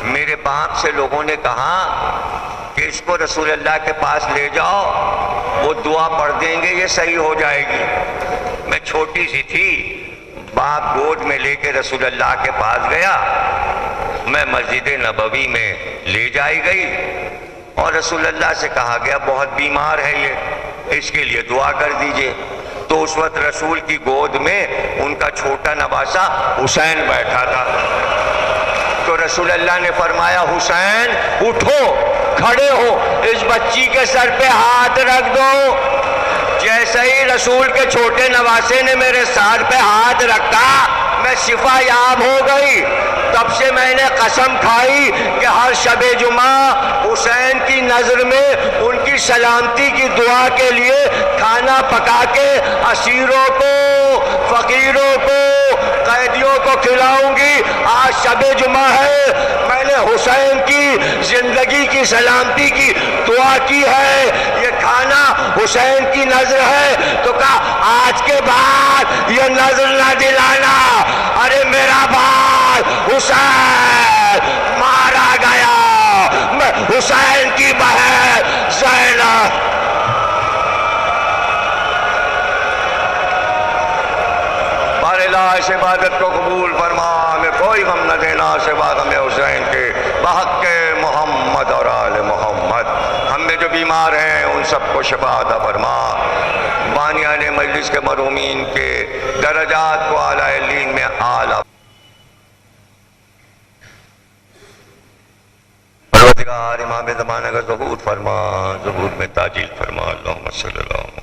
میرے باپ سے لوگوں نے کہا کہ اس کو رسول اللہ کے پاس لے جاؤ، وہ دعا پڑھ دیں گے یہ صحیح ہو جائے گی۔ میں چھوٹی سی تھی، باپ گود میں لے کے رسول اللہ کے پاس گیا، میں مسجد نبوی میں لے جائی گئی اور رسول اللہ سے کہا گیا بہت بیمار ہے یہ، اس کے لیے دعا کر دیجئے۔ تو اس وقت رسول کی گود میں ان کا چھوٹا نواسا حسین بیٹھا تھا، تو رسول اللہ نے فرمایا حسین اٹھو کھڑے ہو، اس بچی کے سر پہ ہاتھ رکھ دو۔ جیسے ہی رسول کے چھوٹے نواسے نے میرے سر پہ ہاتھ رکھا میں شفا یاب ہو گئی۔ تب سے میں نے قسم کھائی کہ ہر شب جمعہ حسین کی نظر میں ان کی سلامتی کی دعا کے لیے کھانا پکا کے اسیروں کو، فقیروں کو، قیدیوں کو کھلاؤں گی۔ آج شب جمعہ ہے، میں نے حسین کی زندگی کی سلامتی کی دعا کی ہے، یہ کھانا حسین کی نظر ہے۔ تو کہا آج کے بعد یہ نظر نہ دلانا، ارے میرا بھائی حسین مارا گیا، میں حسین کی بہن زینب۔ بار الہ اس عبادت کو قبول فرما، ہمیں کوئی غم نہ دینا سوا غم حسین کے، بحق محمد اور آل محمد۔ ہم میں جو بیمار ہیں ان سب کو شفا عطا فرما، بانیان مجلس کے مرحومین کے درجات کو اعلیٰ علین میں اعلیٰ۔ پروردگار امام زمانہ کا ظہور فرما، ظہور میں تاجیل فرما، اللہم صلی اللہ